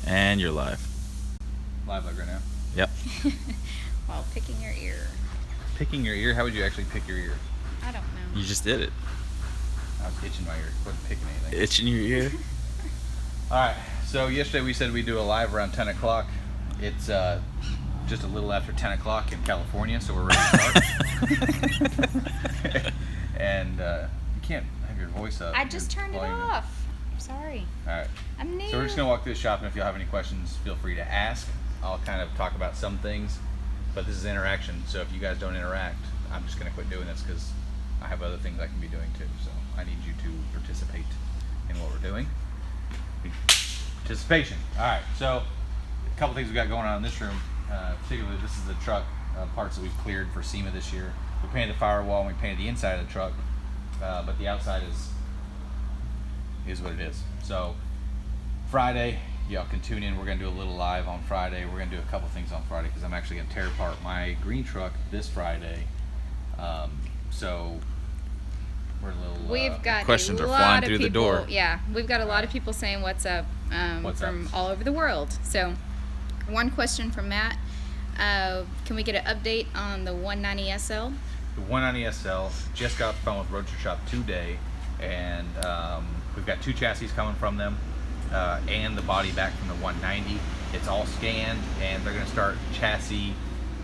And you're live. Live like right now? Yep. While picking your ear. Picking your ear? How would you actually pick your ear? I don't know. You just did it. I was itching my ear. Wasn't picking anything. Itching your ear? Alright, so yesterday we said we'd do a live around 10 o'clock. It's just a little after 10 o'clock in California, so we're ready to start. And you can't have your voice up. I just turned it off. Sorry. Alright. I'm new. So we're just going to walk through the shop, and if you'll have any questions, feel free to ask. I'll kind of talk about some things, but this is interaction, so if you guys don't interact, I'm just going to quit doing this because I have other things I can be doing too. So I need you to participate in what we're doing. Participation. Alright, so a couple things we got going on in this room. Particularly, this is the truck parts that we've cleared for SEMA this year. We painted the firewall and we painted the inside of the truck, but the outside is what it is. So Friday, y'all can tune in. We're going to do a little live on Friday. We're going to do a couple things on Friday because I'm actually going to tear apart my green truck this Friday. So we're a little... We've got questions a are lot flying of through people, the door. Yeah, we've got a lot of people saying what's up from all over the world. So one question from Matt. Can we get an update on the 190 SL? The 190 SL just got off the phone with Roadster Shop today, and we've got 2 chassis coming from them and the body back from the 190. It's all scanned, and they're going to start chassis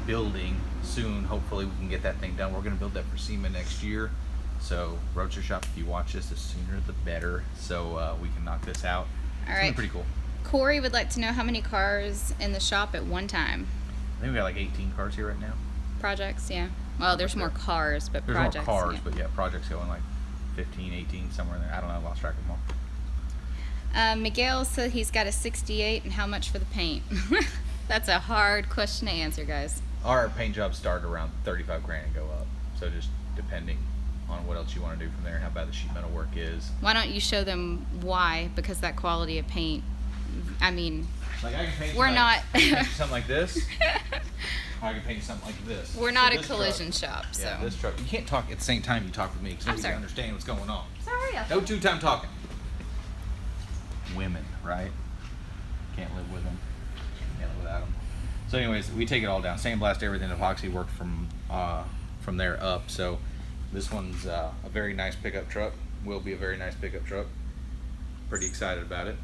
building soon. Hopefully we can get that thing done. We're going to build that for SEMA next year. So Roadster Shop, if you watch this, the sooner the better, so we can knock this out. All It's right. pretty cool. Corey would like to know how many cars in the shop at one time. I think we got like 18 cars here right now. Projects, yeah. Well, there's more cars, but There's projects. more cars, yeah. but yeah, projects going like 15, 18, somewhere in there. I don't know, I lost track of them all. Miguel said he's got a 68, and how much for the paint? That's a hard question to answer, guys. Our paint jobs start around 35 grand and go up. So just depending on what else you want to do from there and how bad the sheet metal work is. Why don't you show them why? Because that quality of paint, I mean, Like I can paint we're not. something like this. I can paint something like this. We're So not a this collision truck, shop, so. Yeah, this truck. You can't talk at the same time you talk with me because I'm nobody sorry. can understand what's going on. Sorry. No two-time talking. Women, right? Can't live with them. Can't live without them. So, anyways, we take it all down. Sandblast everything. Epoxy worked from there up. So, this one's a very nice pickup truck. Will be a very nice pickup truck. Pretty excited about it.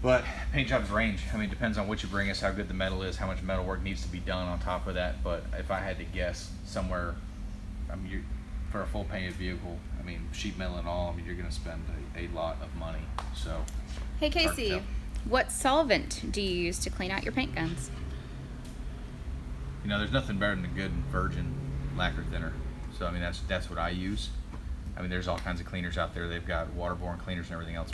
But paint jobs range. I mean, it depends on what you bring us, how good the metal is, how much metal work needs to be done on top of that. But if I had to guess, somewhere, I mean, for a full painted vehicle, I mean, sheet metal and all, I mean, you're going to spend a lot of money. So, Hey, hard to Casey, tell. what solvent do you use to clean out your paint guns? You know, there's nothing better than a good virgin lacquer thinner. So, I mean, that's what I use. I mean, there's all kinds of cleaners out there. They've got waterborne cleaners and everything else.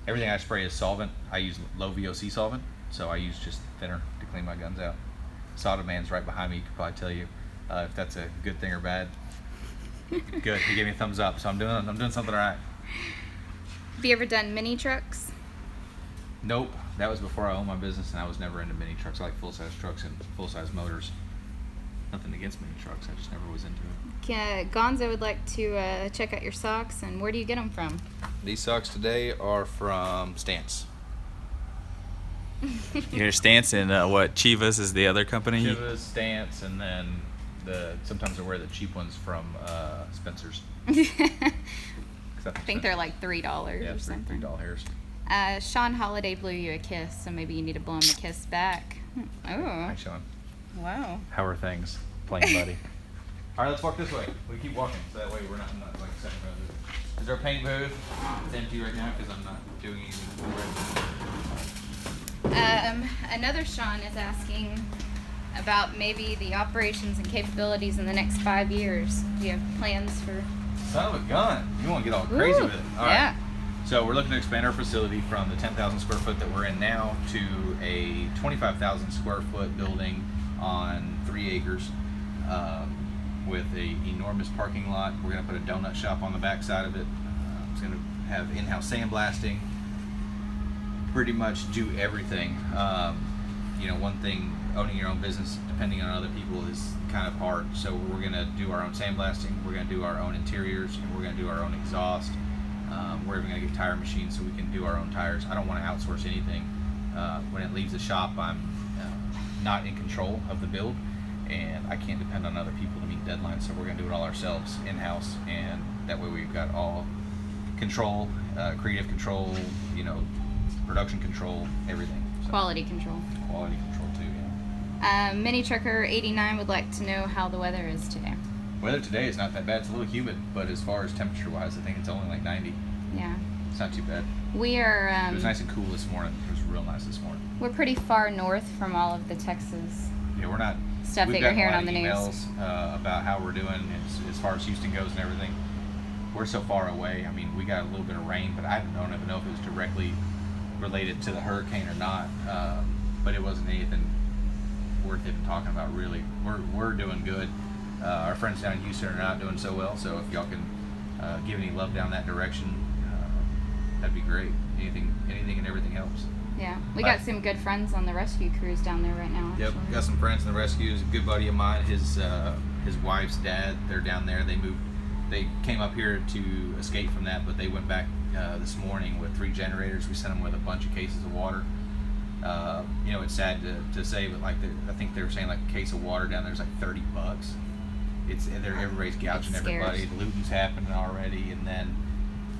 Everything I spray is solvent. I use low VOC solvent, so I use just thinner to clean my guns out. Soda Man's right behind me. He could probably tell you if that's a good thing or bad. Good. He gave me a thumbs up, so I'm doing something right. Have you ever done mini trucks? Nope. That was before I owned my business, and I was never into mini trucks. I like full-size trucks and full-size motors. Nothing against mini trucks. I just never was into it. Gonzo would like to check out your socks, and where do you get them from? These socks today are from Stance. Your Stance and what? Chivas is the other company? Chivas, Stance, and then sometimes I wear the cheap ones from Spencer's. I think they're like $3 yeah, or something. $3 hairs. Sean Holiday blew you a kiss, so maybe you need to blow him a kiss back. Oh, Hi, Sean. wow. How are things, playing buddy? All right, let's walk this way. We keep walking, so that way we're not like second row. Is our paint booth? It's empty right now because I'm not doing anything right. Another Sean is asking about maybe the operations and capabilities in the next 5 years. Do you have plans for? Son of a gun! You want to get all crazy Ooh, with it? All yeah. right. So we're looking to expand our facility from the 10,000 square foot that we're in now to a 25,000 square foot building on 3 acres with a enormous parking lot. We're going to put a donut shop on the back side of it. It's going to have in-house sandblasting. Pretty much do everything. You know, one thing, owning your own business, depending on other people, is kind of hard. So we're going to do our own sandblasting. We're going to do our own interiors, and we're going to do our own exhaust. We're even going to get tire machines so we can do our own tires. I don't want to outsource anything. When it leaves the shop, I'm not in control of the build, and I can't depend on other people to meet deadlines. So we're going to do it all ourselves in-house, and that way we've got all control, creative control, production control, everything. So, Quality control. Quality control too, yeah. Mini Trucker 89 would like to know how the weather is today. Weather today is not that bad. It's a little humid, but as far as temperature-wise, I think it's only like 90. Yeah. It's not too bad. We are. It was nice and cool this morning. It was real nice this morning. We're pretty far north from all of the Texas Yeah, we're not. stuff that you're hearing on the news. Emails about how we're doing as far as Houston goes and everything. We're so far away. I mean, we got a little bit of rain, but I don't even know if it was directly related to the hurricane or not. But it wasn't anything worth even talking about, really. We're doing good. Our friends down in Houston are not doing so well, so if y'all can give any love down that direction, that'd be great. Anything and everything helps. Yeah, we got some good friends on the rescue crews down there right now. Yep, actually. got some friends in the rescues. A good buddy of mine, his wife's dad, they're down there. They came up here to escape from that, but they went back this morning with 3 generators. We sent them with a bunch of cases of water. It's sad to say, but I think they were saying like a case of water down there is like $30. Everybody's gouging everybody. The looting's happening already, and then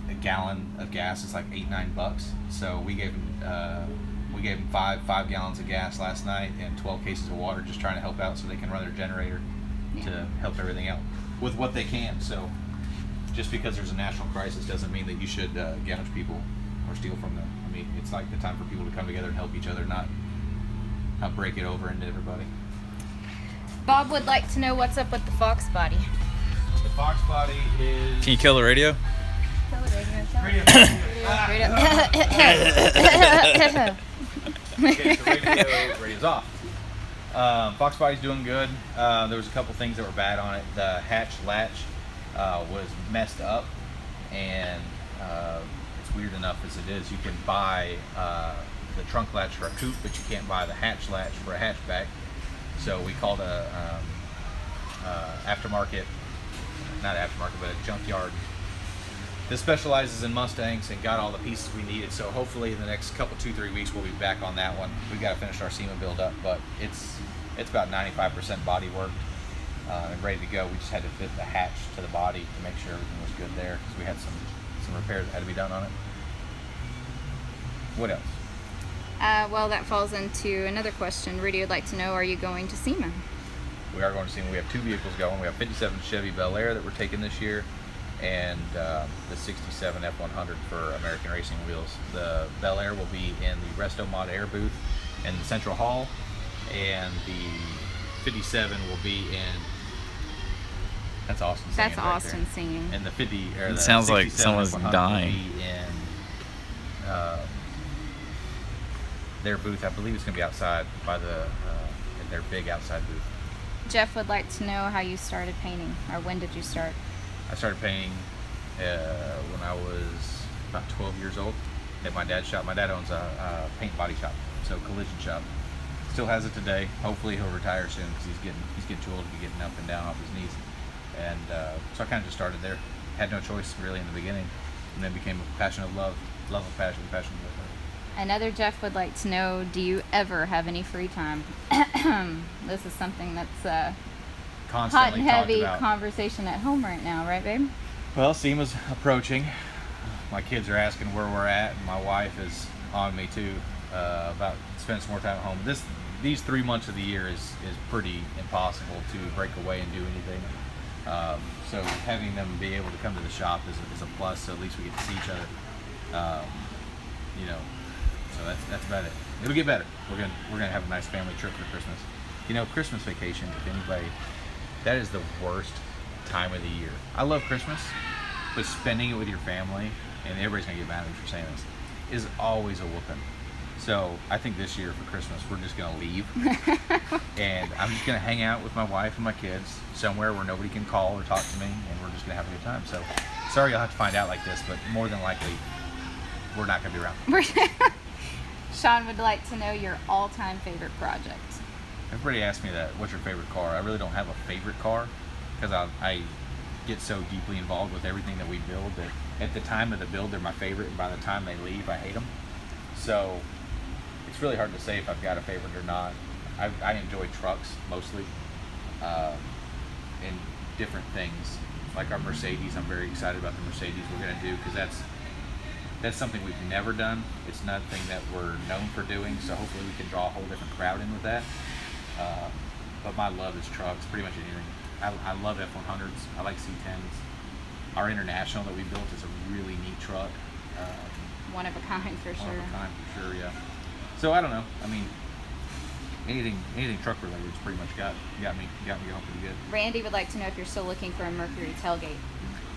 a gallon of gas is like $8-9. So we gave them 5 gallons of gas last night and 12 cases of water, just trying to help out so they can run their generator to help everything out with what they can. So just because there's a national crisis doesn't mean that you should gouge people or steal from them. I mean, it's like the time for people to come together and help each other, not break it over into everybody. Bob would like to know what's up with the Fox body. The Fox body is. Can you kill the radio? Radio. Okay, so radio's off. Fox body's doing good. There was a couple things that were bad on it. The hatch latch was messed up, and it's weird enough as it is. You can buy the trunk latch for a coupe, but you can't buy the hatch latch for a hatchback. So we called a not aftermarket, but a junkyard that specializes in Mustangs and got all the pieces we needed. So hopefully in the next 2-3 weeks we'll be back on that one. We got to finish our SEMA build up, but it's about 95% body work and ready to go. We just had to fit the hatch to the body to make sure everything was good there, because we had some repairs that had to be done on it. What else? Well, that falls into another question. Rudy would like to know, are you going to SEMA? We are going to SEMA. We have 2 vehicles going. We have 57 Chevy Bel Air that we're taking this year, and the 67 F100 for American Racing Wheels. The Bel Air will be in the Resto Mod Air booth in the Central Hall, and the 57 will be in. That's Austin singing. That's right Austin there. singing. And the 50. Or It the sounds like 67 someone's F100 dying. Will be in their booth. I believe it's going to be outside by in their big outside booth. Jeff would like to know how you started painting, or when did you start? I started painting when I was about 12 years old at my dad's shop. My dad owns a paint body shop, so collision shop. Still has it today. Hopefully he'll retire soon, because he's getting too old to be getting up and down off his knees. And so I kind of just started there. Had no choice really in the beginning, and then became a passion of love of passion of love. Another Jeff would like to know, do you ever have any free time? This is something that's hot Constantly and heavy talked about. conversation at home right now, right, babe? Well, SEMA's approaching. My kids are asking where we're at, and my wife is on me too about spending some more time at home. These 3 months of the year is pretty impossible to break away and do anything. So having them be able to come to the shop is a plus. So at least we get to see each other. So that's about it. It'll get better. We're gonna have a nice family trip for Christmas. Christmas vacation. If anybody, that is the worst time of the year. I love Christmas, but spending it with your family, and everybody's gonna get mad at me for saying this, is always a whooping. So I think this year for Christmas we're just gonna leave, and I'm just gonna hang out with my wife and my kids somewhere where nobody can call or talk to me, and we're just gonna have a good time. So sorry you'll have to find out like this, but more than likely we're not gonna be around. Sean would like to know your all-time favorite project. Everybody asks me that. What's your favorite car? I really don't have a favorite car, because I get so deeply involved with everything that we build that at the time of the build they're my favorite, and by the time they leave I hate them. So it's really hard to say if I've got a favorite or not. I enjoy trucks mostly, and different things. Like our Mercedes, I'm very excited about the Mercedes we're going to do, because that's something we've never done. It's nothing that we're known for doing, so hopefully we can draw a whole different crowd in with that. But my love is trucks, pretty much anything. I love F100s. I like C10s. Our International that we built is a really neat truck. One of a kind for sure. One of a kind for sure, yeah. So I don't know. I mean, anything truck related has pretty much got me going pretty good. Randy would like to know if you're still looking for a Mercury tailgate.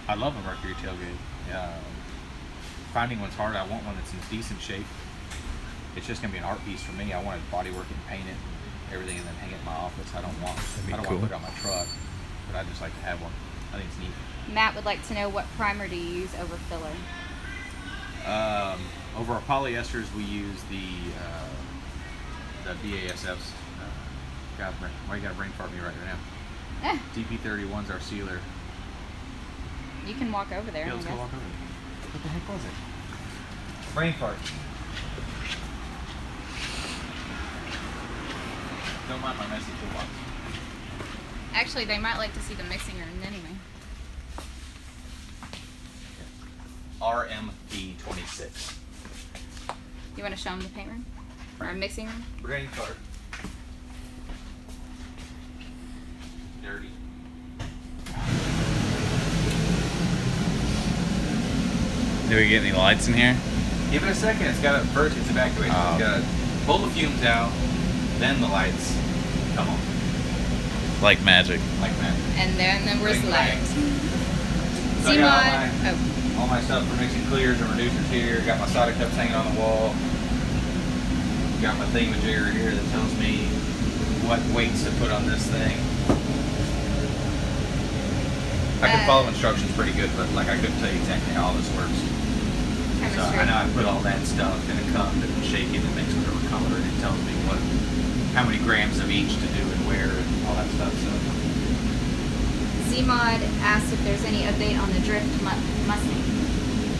I love a Mercury tailgate. Finding one's hard. I want one that's in decent shape. It's just gonna be an art piece for me. I want to bodywork it and paint it, and everything, and then hang it in my office. I don't want to put it on my truck, but I just like to have one. I think it's neat. Matt would like to know, what primer do you use over filler? Over our polyesters, we use the BASFs. Why you gotta brain fart me right now? DP31's our sealer. You can walk over there. Yeah, let's go walk over there. What the heck was it? Brain fart. Don't mind my messy toolbox. Actually, they might like to see the mixing room anyway. RMP26. You want to show them the paint room? Or a mixing room? Brain fart. Dirty. Do we get any lights in here? Give it a second. It's got first it's evacuation. It's got to pull the fumes out, then the lights come on. Like magic. Like that. And then where's the lights? So I got all my stuff for mixing clears and reducers here. Got my solder cups hanging on the wall. Got my thingamajigger here that tells me what weights to put on this thing. I can follow instructions pretty good, but like I couldn't tell you exactly how all this works. So I know I put all that stuff in a cup and shake it and mix whatever color, and it tells me how many grams of each to do and where and all that stuff. So Zmod asked if there's any update on the Drift Mustang.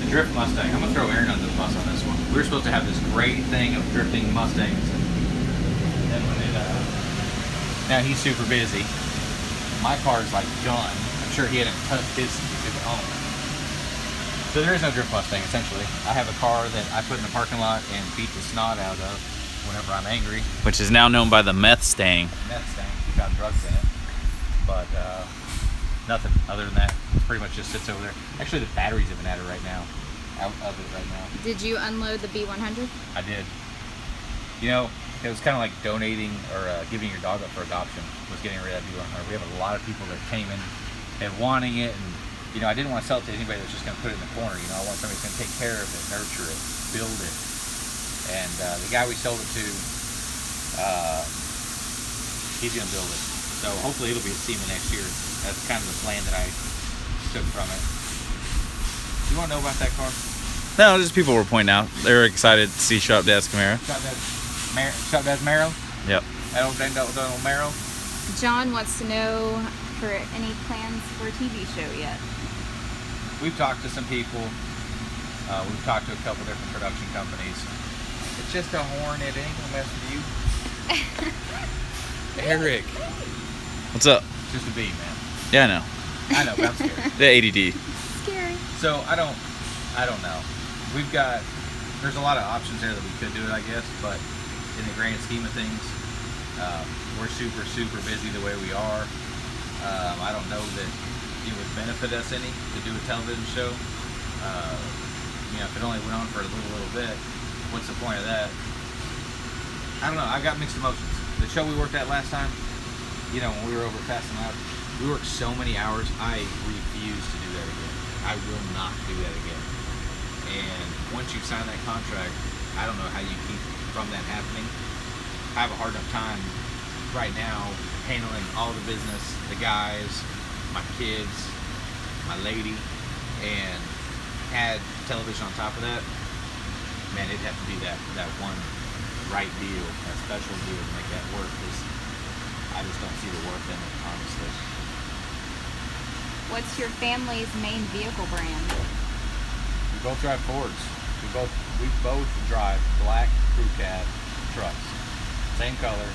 the Drift Mustang, I'm gonna throw Aaron under the bus on this one. We were supposed to have this great thing of drifting Mustangs, and then when it now he's super busy. My car's like done. I'm sure he hadn't touched his at home. So there is no Drift Mustang, essentially. I have a car that I put in the parking lot and beat the snot out of whenever I'm angry. Which is now known by the meth stang. Meth stang. We found drugs in it. But nothing other than that. It pretty much just sits over there. Actually, the batteries have been at it right now. Out of it right now. Did you unload the B100? I did. You know, it was kind of like donating or giving your dog up for adoption, was getting rid of that B100. We have a lot of people that came in and wanting it, and you know, I didn't want to sell it to anybody that's just going to put it in the corner. You know, I want somebody that's going to take care of it, nurture it, build it. And the guy we sold it to, he's going to build it. So hopefully it'll be at SEMA next year. That's kind of the plan that I took from it. You want to know about that car? No, just people were pointing out. They were excited to see Shop Dad's Camaro. Shop Dad's Marrow? Yep. That old Marrow? John wants to know for any plans for a TV show yet. We've talked to some people. We've talked to a couple different production companies. It's just a horn. It ain't gonna mess with you. Eric. What's up? It's just a bee, man. Yeah, I know. I know, but I'm scared. The ADD. Scary. So I don't know. There's a lot of options there that we could do it, I guess, but in the grand scheme of things, we're super, super busy the way we are. I don't know that it would benefit us any to do a television show. You know, if it only went on for a little bit, what's the point of that? I don't know. I got mixed emotions. The show we worked at last time, you know, when we were over at Fast and Loud, we worked so many hours. I refuse to do that again. I will not do that again. And once you sign that contract, I don't know how you keep from that happening. I have a hard enough time right now handling all the business, the guys, my kids, my lady, and add television on top of that. Man, it'd have to be that one right deal, that special deal to make that work, because I just don't see the worth in it, honestly. What's your family's main vehicle brand? We both drive Fords. We both drive black crew cab trucks. Same color.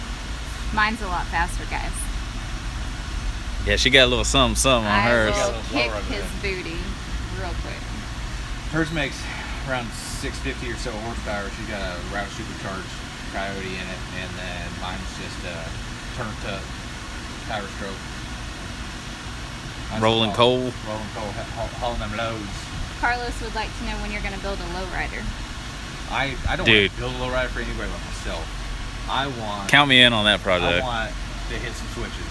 Mine's a lot faster, guys. Yeah, she got a little something on hers. I will kick his booty real quick. Hers makes around 650 or so horsepower. She's got a Roush supercharged Coyote in it, and then mine's just a turn tuck power stroke. Rolling coal, hauling them loads. Carlos would like to know when you're going to build a lowrider. I don't want to build a lowrider for anybody but myself. Count me in on that project. I want to hit some switches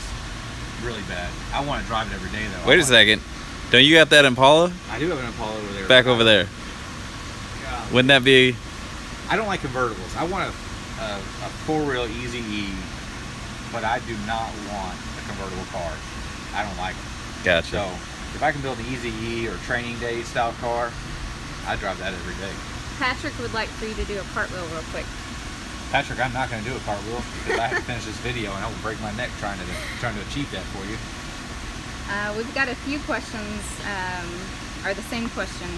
really bad. I want to drive it every day though. Wait a second. Don't you got that Impala? I do have an Impala over there. Back over there. Yeah. Wouldn't that be? I don't like convertibles. I want a four-wheel Easy E, but I do not want a convertible car. I don't like them. Gotcha. So if I can build an Easy E or training day style car, I drive that every day. Patrick would like for you to do a cartwheel real quick. Patrick, I'm not going to do a cartwheel because I have to finish this video and I will break my neck trying to achieve that for you. We've got a few questions, are the same question.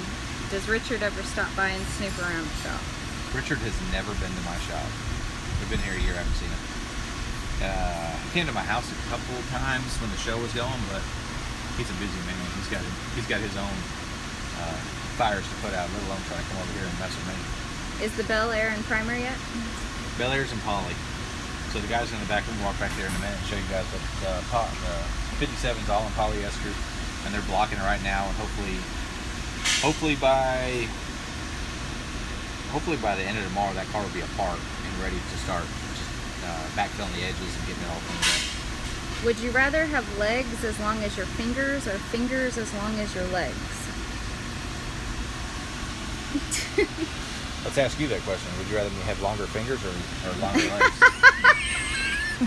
Does Richard ever stop by and snoop around the shop? Richard has never been to my shop. We've been here a year, I haven't seen him. He came to my house a couple of times when the show was going, but he's a busy man. He's got his own fires to put out, let alone trying to come over here and mess with me. Is the Bel Air in primer yet? Bel Air's in poly. So the guys in the back room will walk back there in a minute and show you guys what the 57's all in polyester, and they're blocking it right now, and hopefully by the end of tomorrow that car will be apart and ready to start backfilling the edges and getting it all cleaned up. Would you rather have legs as long as your fingers or fingers as long as your legs? Let's ask you that question. Would you rather me have longer fingers or longer legs?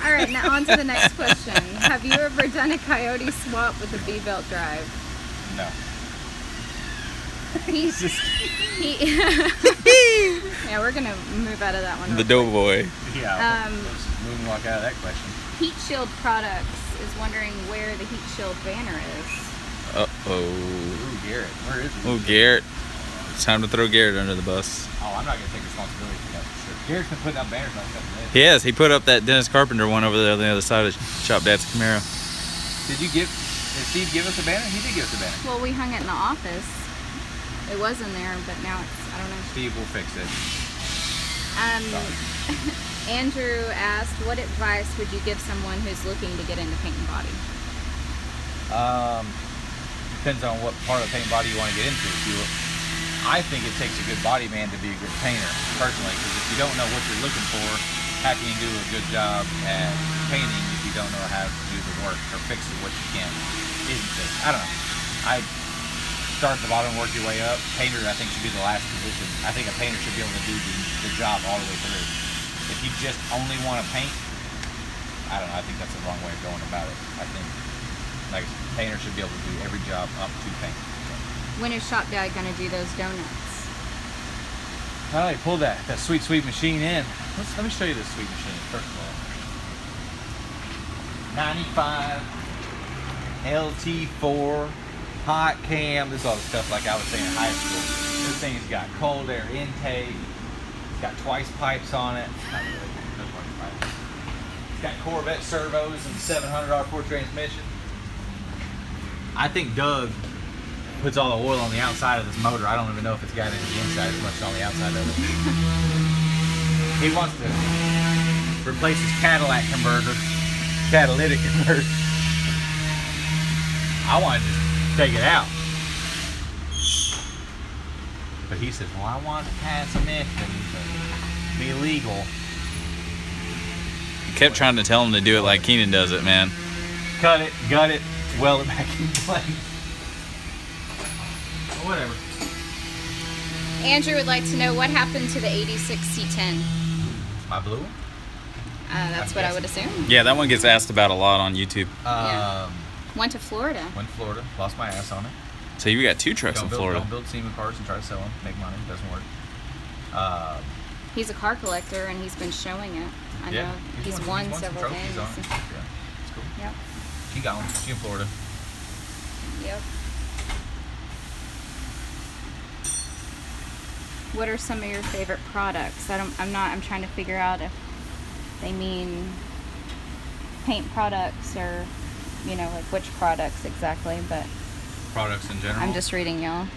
All right, now on to the next question. Have you ever done a Coyote swap with a V-belt drive? No. Yeah, we're gonna move out of that one. The Doughboy. Yeah. Let's move and walk out of that question. Heat Shield Products is wondering where the Heat Shield banner is. Ooh, Garrett. Where is he? Oh, Garrett. It's time to throw Garrett under the bus. Oh, I'm not gonna take responsibility for that for sure. Garrett's been putting up banners on stuff today. He has. He put up that Dennis Carpenter one over there on the other side of the shop. Dad's Camaro. Did Steve give us a banner? He did give us a banner. Well, we hung it in the office. It was in there, but now it's, I don't know. Steve will fix it. Andrew asked, what advice would you give someone who's looking to get into paint and body? Depends on what part of paint and body you want to get into. I think it takes a good body man to be a good painter, personally, because if you don't know what you're looking for, how can you do a good job at painting if you don't know how to do the work or fix what you can't? I don't know. I start at the bottom and work your way up. Painter, I think, should be the last position. I think a painter should be able to do the job all the way through. If you just only want to paint, I don't know. I think that's the wrong way of going about it. I think, like, a painter should be able to do every job up to paint. When is Shop Dad going to do those donuts? Well, he pulled that sweet machine in. Let me show you this sweet machine, first of all. 95 LT4 hot cam. This is all the stuff like I was saying in high school. This thing's got cold air intake. It's got twice pipes on it. Not really, no twice pipes. It's got Corvette servos and 700 R4 transmission. I think Doug puts all the oil on the outside of this motor. I don't even know if it's got it on the inside as much as on the outside of it. He wants to replace his catalytic converter. I want to just take it out. But he says, well, I want to pass a mission to be legal. You kept trying to tell him to do it like Keenan does it, man. Cut it, gut it, weld it back in place. Whatever. Andrew would like to know what happened to the 86 C10. My blue one? That's what I would assume. Yeah, that one gets asked about a lot on YouTube. Yeah. Went to Florida. Went to Florida. Lost my ass on it. So you got 2 trucks in Florida. Don't build SEMA cars and try to sell them. Make money. It doesn't work. He's a car collector and he's been showing it. I know. He's won several things. Yeah, it's cool. Yep. She gone. She in Florida. Yep. What are some of your favorite products? I'm trying to figure out if they mean paint products or, like which products exactly, but Products in general. I'm just reading y'all.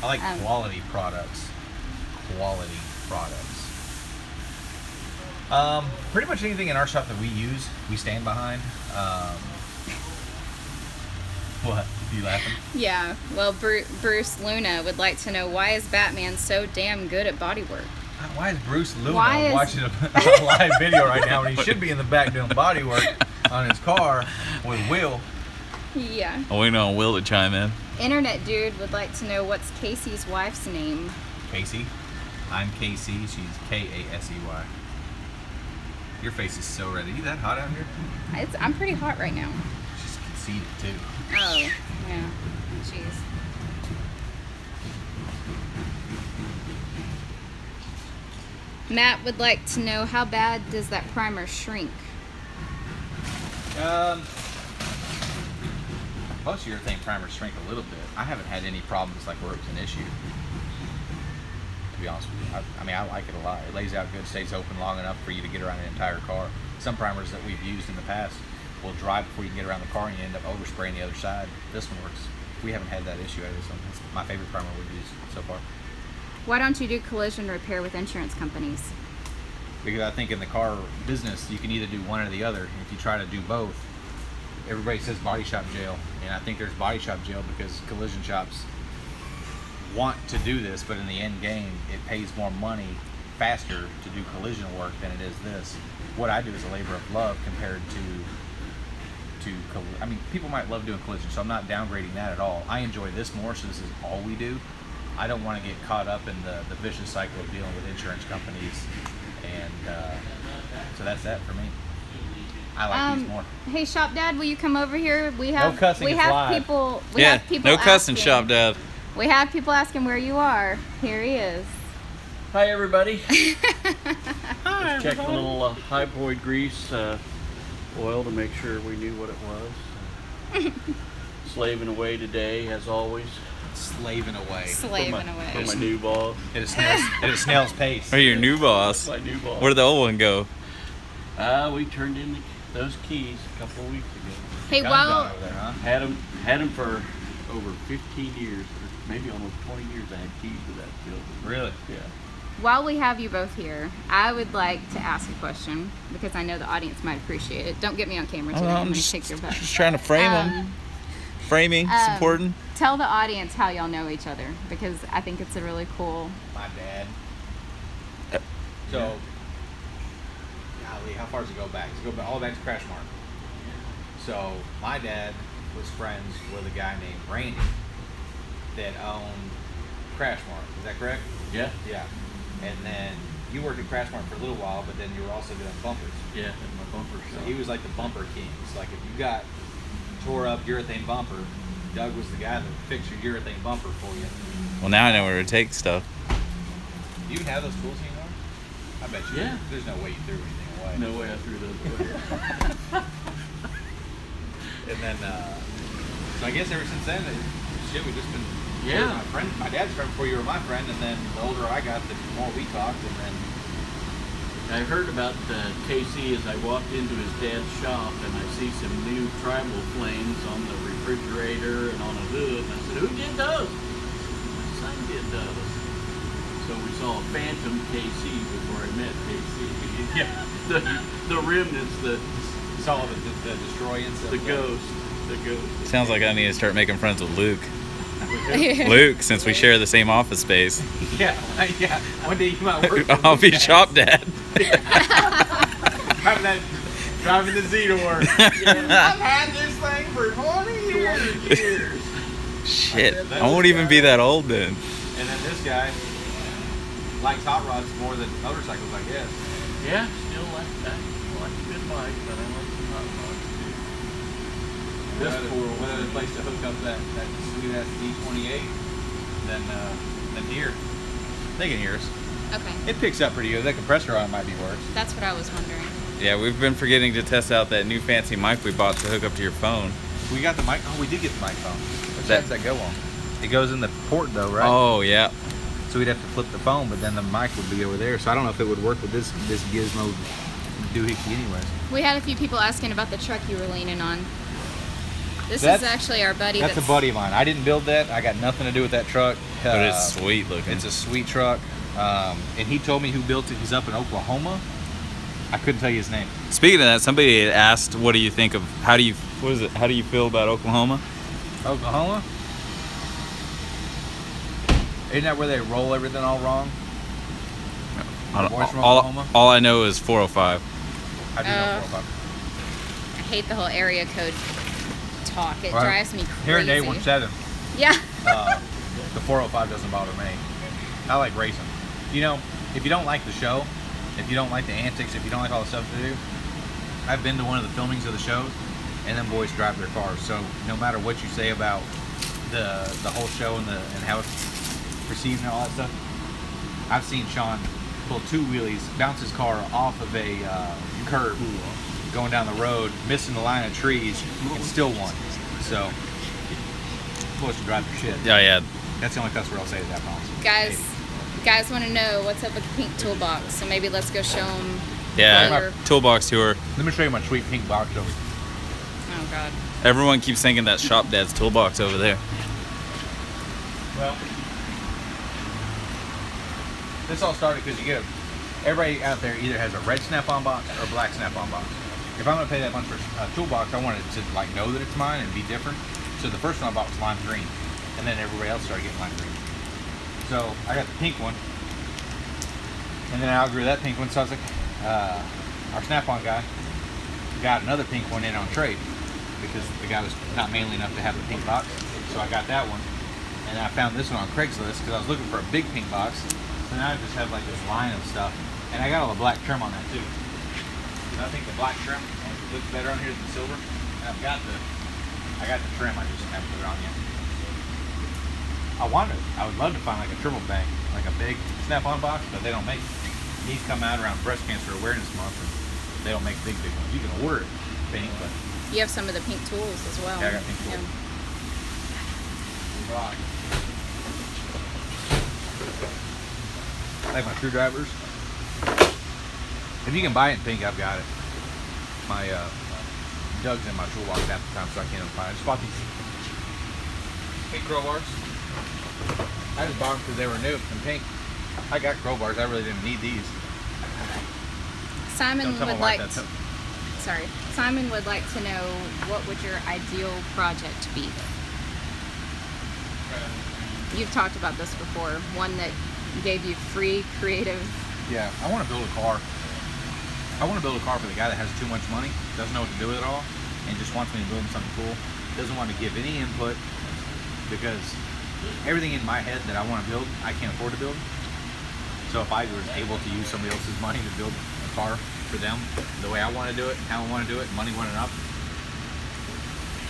I like quality products. Quality products. Pretty much anything in our shop that we use, we stand behind. What? You laughing? Yeah. Well, Bruce Luna would like to know, why is Batman so damn good at bodywork? Why is Bruce Luna Why is- watching a live video right now when he should be in the back doing body work on his car with Will? Yeah. I'm waiting on Will to chime in. Internet dude would like to know, what's Casey's wife's name? Casey. I'm Casey. She's Kasey. Your face is so red. Are you that hot out here? I'm pretty hot right now. She's conceited too. Oh, yeah. Jeez. Matt would like to know, how bad does that primer shrink? Most urethane primers shrink a little bit. I haven't had any problems like where it was an issue. To be honest with you, I like it a lot. It lays out good, stays open long enough for you to get around an entire car. Some primers that we've used in the past will dry before you can get around the car, and you end up overspraying the other side. This one works. We haven't had that issue out of this one. It's my favorite primer we've used so far. Why don't you do collision repair with insurance companies? Because I think in the car business, you can either do one or the other. If you try to do both, everybody says body shop jail, and I think there's body shop jail because collision shops want to do this, but in the end game, it pays more money faster to do collision work than it is this. What I do is a labor of love compared to people might love doing collision, so I'm not downgrading that at all. I enjoy this more, so this is all we do. I don't want to get caught up in the vicious cycle of dealing with insurance companies, and so that's that for me. I like these more. Hey, Shop Dad, will you come over here? We have No cussing, we it's have live. people. No cussing, asking- Shop Dad. We have people asking where you are. Here he is. Hi everybody. Just checked a little hypoid grease oil to make sure we knew what it was. Slaving away today, as always, Slaving away. Slaving for away. my new boss. At a snail's pace. Or your new boss. My new boss. Where'd the old one go? We turned in those keys a couple of weeks ago. Hey, Guns while on over there, huh? Had them for over 15 years, or maybe almost 20 years. I had keys to that building. Really? Yeah. while we have you both here, I would like to ask a question because I know the audience might appreciate it. Don't get me on camera today. I'm I'm gonna just, kick your butt. just trying to frame them. Framing is important. Tell the audience how y'all know each other because I think it's a really cool. My dad. So, golly, how far does it go back? Does it go back, all the way back to Crash Mart? So, my dad was friends with a guy named Randy that owned Crash Mart. Is that correct? Yeah. Yeah. And then you worked at Crash Mart for a little while, but then you were also doing bumpers. Yeah, and my bumper So shop. he was like the bumper king. It's like if you got tore up urethane bumper, Doug was the guy that would fix your urethane bumper for you. Well, now I know where to take stuff. Do you even have those tools anymore? I bet you. Yeah. There's no way you threw anything away. No way I threw those away. And then, so I guess ever since then, shit, we've just been. Yeah. My friend, my dad's friend before you were my friend, and then the older I got, the more we talked, and then. I heard about KC as I walked into his dad's shop, and I see some new tribal flames on the refrigerator and on a hood. And I said, "Who did those?" My son did those. So we saw a phantom KC before I met KC. Yeah. The remnants, It's all of the destroyance. the ghost, the ghost. Sounds like I need to start making friends with Luke. Luke, since we share the same office space. Yeah, yeah. One day you might work. I'll be shop dad. Driving the Z to work. I've had this thing for 20 years. Shit, I won't even be that old then. And then this guy likes hot rods more than motorcycles, I guess. Yeah, still like that. I like a good bike, but I like some hot rods too. What other place to hook up that sweet ass Z28 than here? They can hear us. Okay, It picks up pretty good. That compressor on it might be worse. that's what I was wondering. Yeah, we've been forgetting to test out that new fancy mic we bought to hook up to your phone. We got the mic. Oh, we did get the microphone. does that go on? It goes in the port though, right? Oh yeah. So we'd have to flip the phone, but then the mic would be over there. So I don't know if it would work with this gizmo doohickey anyways. We had a few people asking about the truck you were leaning on. This That's- is actually our buddy. That's a buddy of mine. I didn't build that. I got nothing to do with that truck. But it's sweet looking. It's a sweet truck. And he told me who built it. He's up in Oklahoma. I couldn't tell you his name. Speaking of that, somebody had asked, "What do you think of? How do you feel about Oklahoma?" Oklahoma? Isn't that where they roll everything all wrong? I don't- Boys from Oklahoma? all I know is 405. I do know 405. I hate the whole area code talk. It Right. drives me crazy. Here in 817, Yeah. the 405 doesn't bother me. I like racing. You know, if you don't like the show, if you don't like the antics, if you don't like all the stuff they do, I've been to one of the filmings of the shows, and them boys drive their cars. So no matter what you say about the whole show and how it's perceived and all that stuff, I've seen Sean pull 2 wheelies, bounce his car off of a curb, going down the road, missing the line of trees, and still won. So, boys can drive their shit. Yeah. That's the only cuss word I'll say to that, Bounce. Guys want to know what's up with the pink toolbox, so maybe let's go show them. Yeah. Toolbox tour. Let me show you my sweet pink box over. Oh God. Everyone keeps thinking that Shop Dad's toolbox over there. Well, this all started because everybody out there either has a red snap-on box or a black snap-on box. If I'm gonna pay that much for a toolbox, I wanted to like know that it's mine and be different. So the first one I bought was lime green, and then everybody else started getting lime green. So I got the pink one, and then I outgrew that pink one. So I was like, our snap-on guy got another pink one in on trade because the guy was not manly enough to have the pink box. So I got that one, and I found this one on Craigslist because I was looking for a big pink box. So now I just have like this line of stuff, and I got all the black trim on that too. And I think the black trim looks better on here than silver. And I got the trim. I just haven't put it on yet. I would love to find like a triple bank, like a big snap-on box, but they don't make it. These come out around Breast Cancer Awareness Month, and they don't make big ones. You can order it pink, but You have some of the pink tools as well. yeah, I got pink tools. Rock. I like my screwdrivers. If you can buy it in pink, I've got it. My Doug's in my toolbox half the time, so I can't even find it. I just bought these pink crowbars. I just bought them because they were new and pink. I got crowbars. I really didn't need these. Simon Don't tell my would wife like. that. Sorry. Simon would like to know, what would your ideal project be? You've talked about this before. One that gave you free creative. Yeah, I want to build a car. I want to build a car for the guy that has too much money, doesn't know what to do with it all, and just wants me to build him something cool. Doesn't want to give any input because everything in my head that I want to build, I can't afford to build. So if I was able to use somebody else's money to build a car for them, the way I want to do it, how I want to do it, money went enough,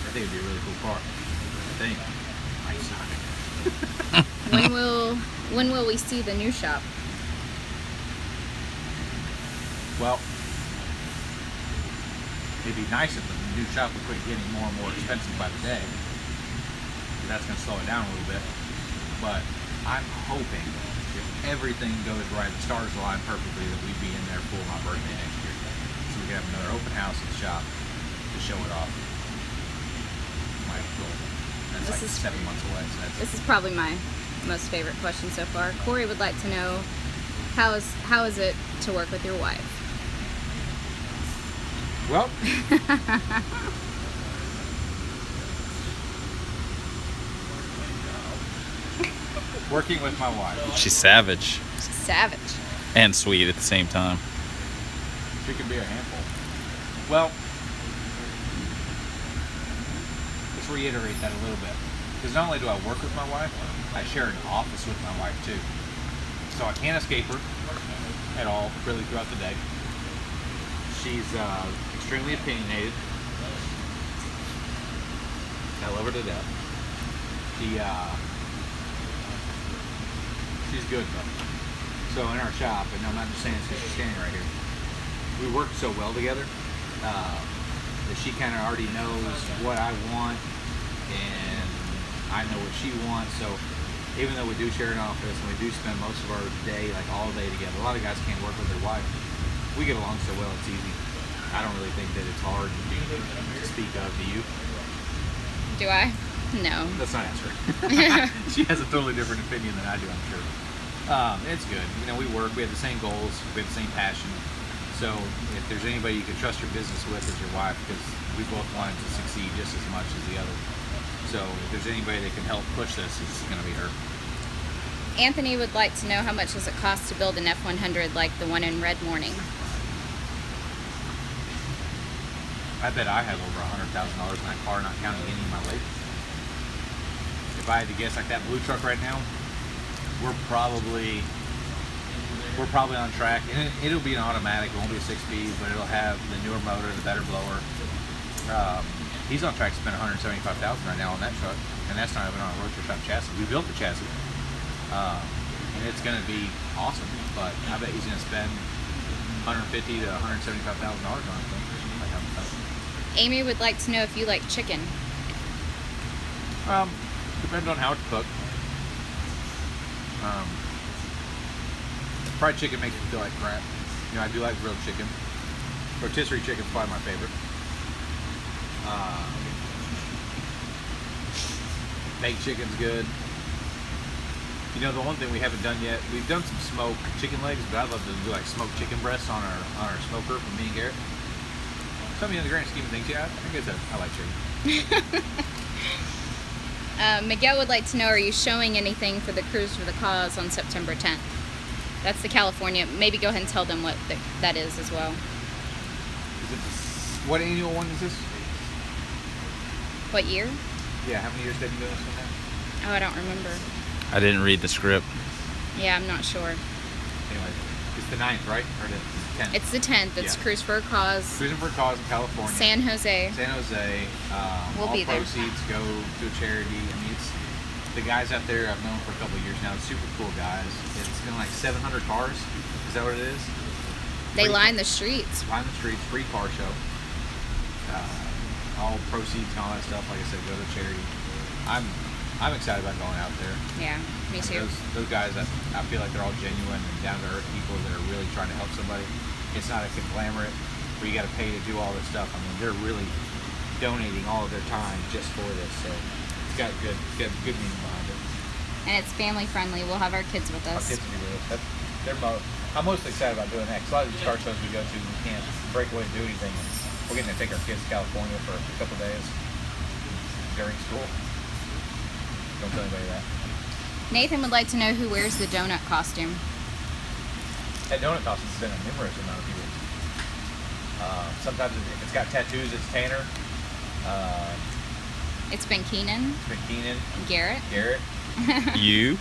I think it'd be a really cool car. I think. I suck. When will we see the new shop? Well, it'd be nice if the new shop would quit getting more and more expensive by the day. That's going to slow it down a little bit. But I'm hoping if everything goes right, the stars align perfectly, that we'd be in there for my birthday next year. So we can have another open house at the shop to show it off. My goal. That's This like is- 7 months away. So that's This is probably my most favorite question so far. Corey would like to know, how is it to work with your wife? well. Working with my wife. She's savage Savage. and sweet at the same time. She can be a handful. Well, let's reiterate that a little bit. Because not only do I work with my wife, I share an office with my wife too. So I can't escape her at all, really, throughout the day. She's extremely opinionated. I love her to death. She's good though. So in our shop, and I'm not just saying this because she's standing right here, we work so well together that she kind of already knows what I want and I know what she wants. So even though we do share an office and we do spend most of our day, like all day together, a lot of guys can't work with their wife. We get along so well, it's easy. I don't really think that it's hard to speak of. Do you? Do I? No. Let's not ask her. She has a totally different opinion than I do, I'm sure. It's good. You know, we work. We have the same goals. We have the same passion. So if there's anybody you can trust your business with, is your wife, because we both want it to succeed just as much as the other. So if there's anybody that can help push this, it's going to be her. Anthony would like to know how much does it cost to build an F100 like the one in Red Morning? I bet I have over $100,000 in that car, not counting any of my labor. If I had to guess, like that blue truck right now, we're probably on track, and it'll be an automatic. It won't be a 6-speed, but it'll have the newer motor, the better blower. He's on track to spend $175,000 right now on that truck, and that's not even on a roaster shop chassis. We built the chassis, and it's going to be awesome. But I bet he's going to spend $150,000 to $175,000 on it. Amy would like to know if you like chicken. Depends on how it's cooked. Fried chicken makes me feel like crap. You know, I do like grilled chicken. Rotisserie chicken's probably my favorite. Baked chicken's good. You know, the one thing we haven't done yet, we've done some smoked chicken legs, but I'd love to do like smoked chicken breasts on our smoker from me and Garrett. So, I mean, in the grand scheme of things, yeah, I guess I like chicken. Miguel would like to know, are you showing anything for the Cruise for the Cause on September 10th? That's the California. Maybe go ahead and tell them what that is as well. Is it what annual one is this? What year? Yeah, how many years have you been doing this one now? Oh, I don't remember. I didn't read the script. Yeah, I'm not sure. Anyway, it's the 9th, right? Or the 10th? It's the 10th. It's Yeah. Cruise for a Cause. Cruising for a Cause in California. San Jose. San Jose. We'll all be there. proceeds go to a charity. I mean, it's the guys out there I've known for a couple of years now. Super cool guys. It's been like 700 cars. Is that what it is? They Free- line the streets. Line the streets, free car show. All proceeds and all that stuff, like I said, go to charity. I'm excited about going out there. Yeah, me too. Those guys, I feel like they're all genuine and down to earth people that are really trying to help somebody. It's not a conglomerate where you got to pay to do all this stuff. I mean, they're really donating all of their time just for this. So it's got good meaning behind it. And it's family friendly. We'll have our kids with Our us. kids will be with us. I'm most excited about doing that, because a lot of these car shows we go to, we can't break away and do anything. We're getting to take our kids to California for a couple of days during school. Don't tell anybody that. Nathan would like to know who wears the donut costume. That donut costume's been a numerous amount of people. Sometimes if it's got tattoos, it's Tanner. It's been Keenan. It's been Keenan. Garrett. Garrett. You?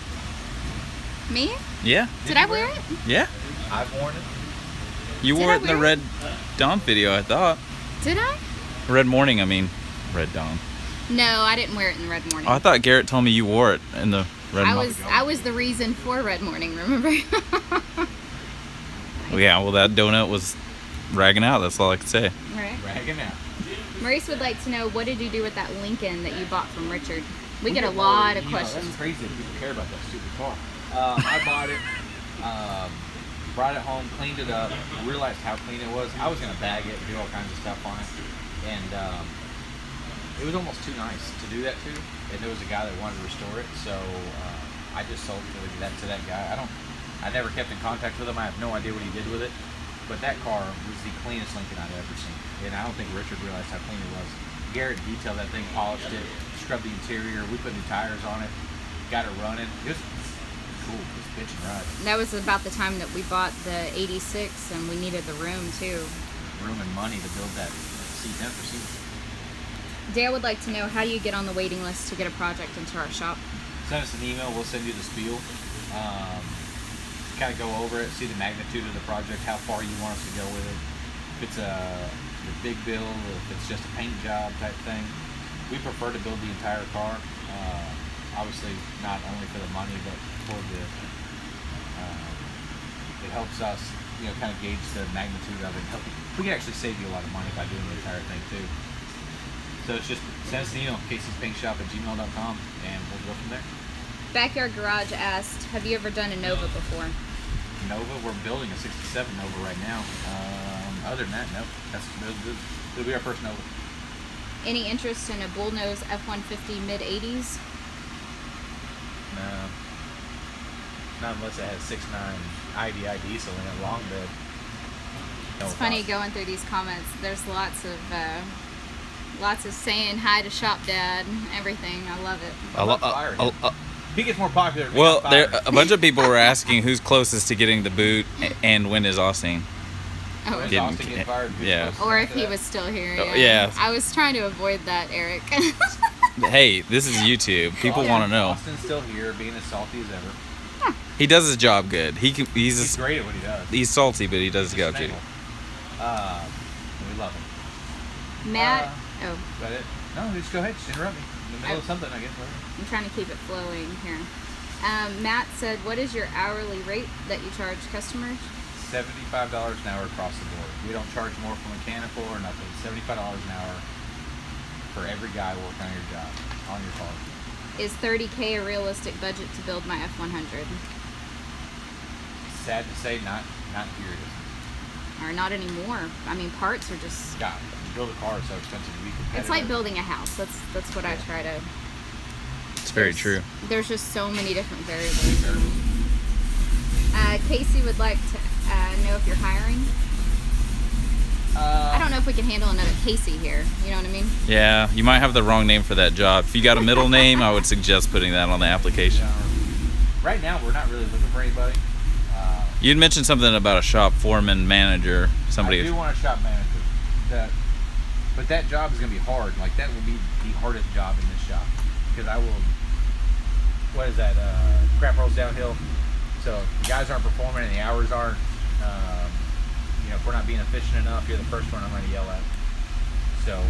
Me? Yeah. Did you I wear wear it? Yeah. I've worn it. You Did wore I it in the wear Red Dawn video, I thought. Did I? Red Morning, I mean. Red Dawn. No, I didn't wear it in Red Morning. Oh, I thought Garrett told me you wore it in the Red Morning. I was the reason for Red Morning, remember? Well, yeah, well, that donut was ragging out. That's all I could say. Right. Ragging out. Maurice would like to know, what did you do with that Lincoln that you bought from Richard? We get a lot of questions. That's crazy that people care about that stupid car. I bought it, brought it home, cleaned it up, realized how clean it was. I was going to bag it, do all kinds of stuff on it, and it was almost too nice to do that to. And there was a guy that wanted to restore it, so I just sold it to that guy. I never kept in contact with him. I have no idea what he did with it, but that car was the cleanest Lincoln I've ever seen, and I don't think Richard realized how clean it was. Garrett detailed that thing, polished it, scrubbed the interior. We put new tires on it, got it running. It was cool. It was bitching right. That was about the time that we bought the 86, and we needed the room too. Room and money to build that C10 for C. Dale would like to know, how do you get on the waiting list to get a project into our shop? Send us an email. We'll send you the spiel. Kind of go over it, see the magnitude of the project, how far you want us to go with it. If it's a big build, or if it's just a paint job type thing. We prefer to build the entire car. Obviously, not only for the money, but for the it helps us, kind of gauge the magnitude of it. We can actually save you a lot of money by doing the entire thing too. So it's just send us an email, caseyspaintshop@gmail.com, and we'll go from there. Backyard Garage asked, have you ever done a Nova before? Nova, we're building a 67 Nova right now. Other than that, no. It'll be our first Nova. Any interest in a bullnose F-150 mid-80s? No. Not unless it has 6.9 IDI diesel in it, long bed. No It's funny thoughts. going through these comments. There's lots of saying hi to Shop Dad and everything. I love it. He gets more popular. Well, a bunch of people were asking who's closest to getting the boot and when is Austin. Oh. When's Getting- Austin getting fired? yeah. Or if he was still here. Oh, Yeah. yeah. I was trying to avoid that, Eric. Hey, this is YouTube. People Yeah. want to know. Austin's still here, being as salty as ever. He does his job good. He's He's great at what he does. he's salty, but he does his He's a job good. snail. We love him. Matt, Is that it? No, just go ahead. Just interrupt me. In the middle of something, I guess. I'm trying to keep it flowing here. Matt said, what is your hourly rate that you charge customers? $75 an hour across the board. We don't charge more for mechanical or nothing. $75 an hour for every guy working on your job, on your car. Is $30K a realistic budget to build my F-100? Sad to say, not here it is. Or not anymore. I mean, parts are just... God, you build a car is so expensive to be competitive. It's like building a house. That's what I try to... It's very true. There's just so many different variables. Casey would like to know if you're hiring. I don't know if we can handle another Casey here. You know what I mean? Yeah, you might have the wrong name for that job. If you got a middle name, I would suggest putting that on the application. Right now, we're not really looking for anybody. You'd mentioned something about a shop foreman manager. Somebody. I do want a shop manager. But that job is going to be hard. Like, that will be the hardest job in this shop. Because I will... What is that? Crap rolls downhill. So, if the guys aren't performing and the hours aren't... if we're not being efficient enough, you're the first one I'm going to yell at. So,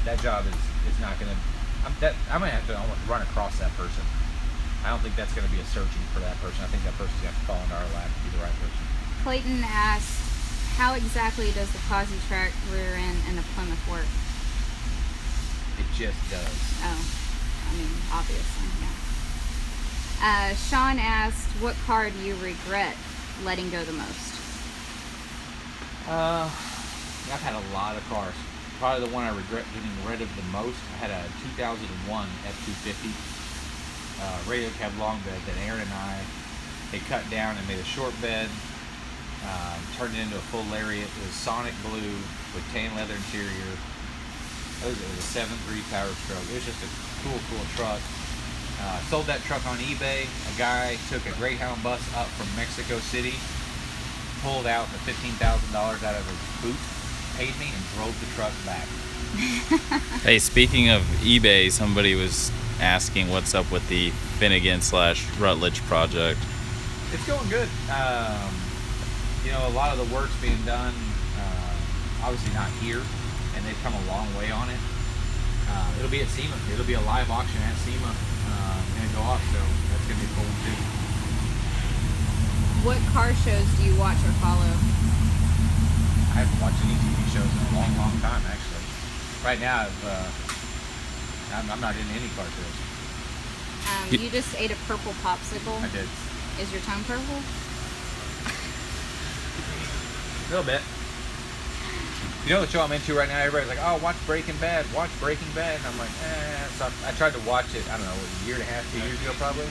that job is not going to... I'm going to have to almost run across that person. I don't think that's going to be a searching for that person. I think that person's going to have to fall into our lap to be the right person. Clayton asked, how exactly does the posi track rear end and the Plymouth work? It just does. Oh, I mean, obviously, yeah. Sean asked, what car do you regret letting go the most? I've had a lot of cars. Probably the one I regret getting rid of the most. I had a 2001 F-250 radio cab long bed that Aaron and I had cut down and made a short bed, turned it into a full lariat. It was sonic blue with tan leather interior. It was a 7.3 Power Stroke. It was just a cool truck. Sold that truck on eBay. A guy took a Greyhound bus up from Mexico City, pulled out the $15,000 out of his boot, paid me, and drove the truck back. Hey, speaking of eBay, somebody was asking what's up with the Finnegan/Rutledge project. It's going good. A lot of the work's being done, obviously not here, and they've come a long way on it. It'll be at SEMA. It'll be a live auction at SEMA and go off, so that's going to be cool too. What car shows do you watch or follow? I haven't watched any TV shows in a long time, actually. Right now, I'm not in any car shows. You just ate a purple popsicle. I did. Is your tongue purple? A little bit. You know the show I'm into right now? Everybody's like, oh, watch Breaking Bad. Watch Breaking Bad. And I'm like, So I tried to watch it, I don't know, a year and a half, 2 years ago probably.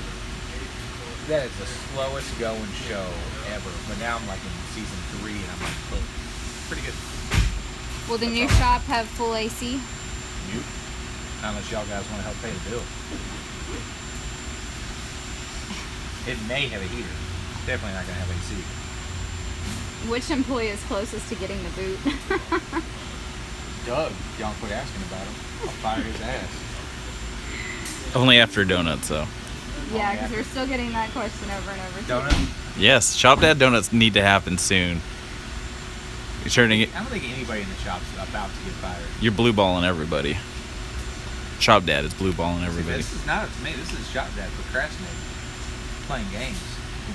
That is the slowest going show ever. But now I'm like in season 3 and I'm like, oh, pretty good. Will the new shop have full AC? Nope. Unless y'all guys want to help pay the bill. It may have a heater. Definitely not going to have AC. Which employee is closest to getting the boot? Doug, y'all quit asking about him. I'll fire his ass. Only after donuts, though. Yeah, because we're still getting that question over and over. Donut? Yes, Shop Dad donuts need to happen soon. You're turning it. I don't think anybody in the shop's about to get fired. You're blue balling everybody. Shop Dad is blue balling everybody. This is not up to me. This is Shop Dad procrastinating. Playing games.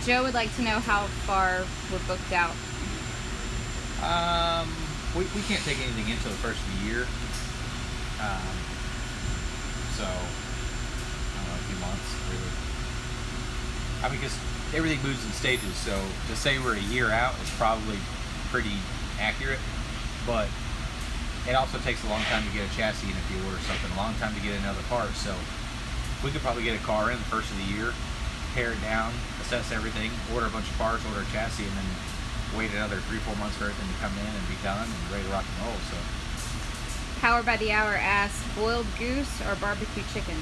Joe would like to know how far we're booked out. we can't take anything until the first of the year. So I don't know, a few months really. I mean, because everything moves in stages. So to say we're a year out is probably pretty accurate, but it also takes a long time to get a chassis in if you order something, a long time to get another part. So we could probably get a car in the first of the year, tear it down, assess everything, order a bunch of parts, order a chassis, and then wait another 3-4 months for everything to come in and be done and ready to rock and roll. So Power by the Hour asks, boiled goose or barbecue chicken?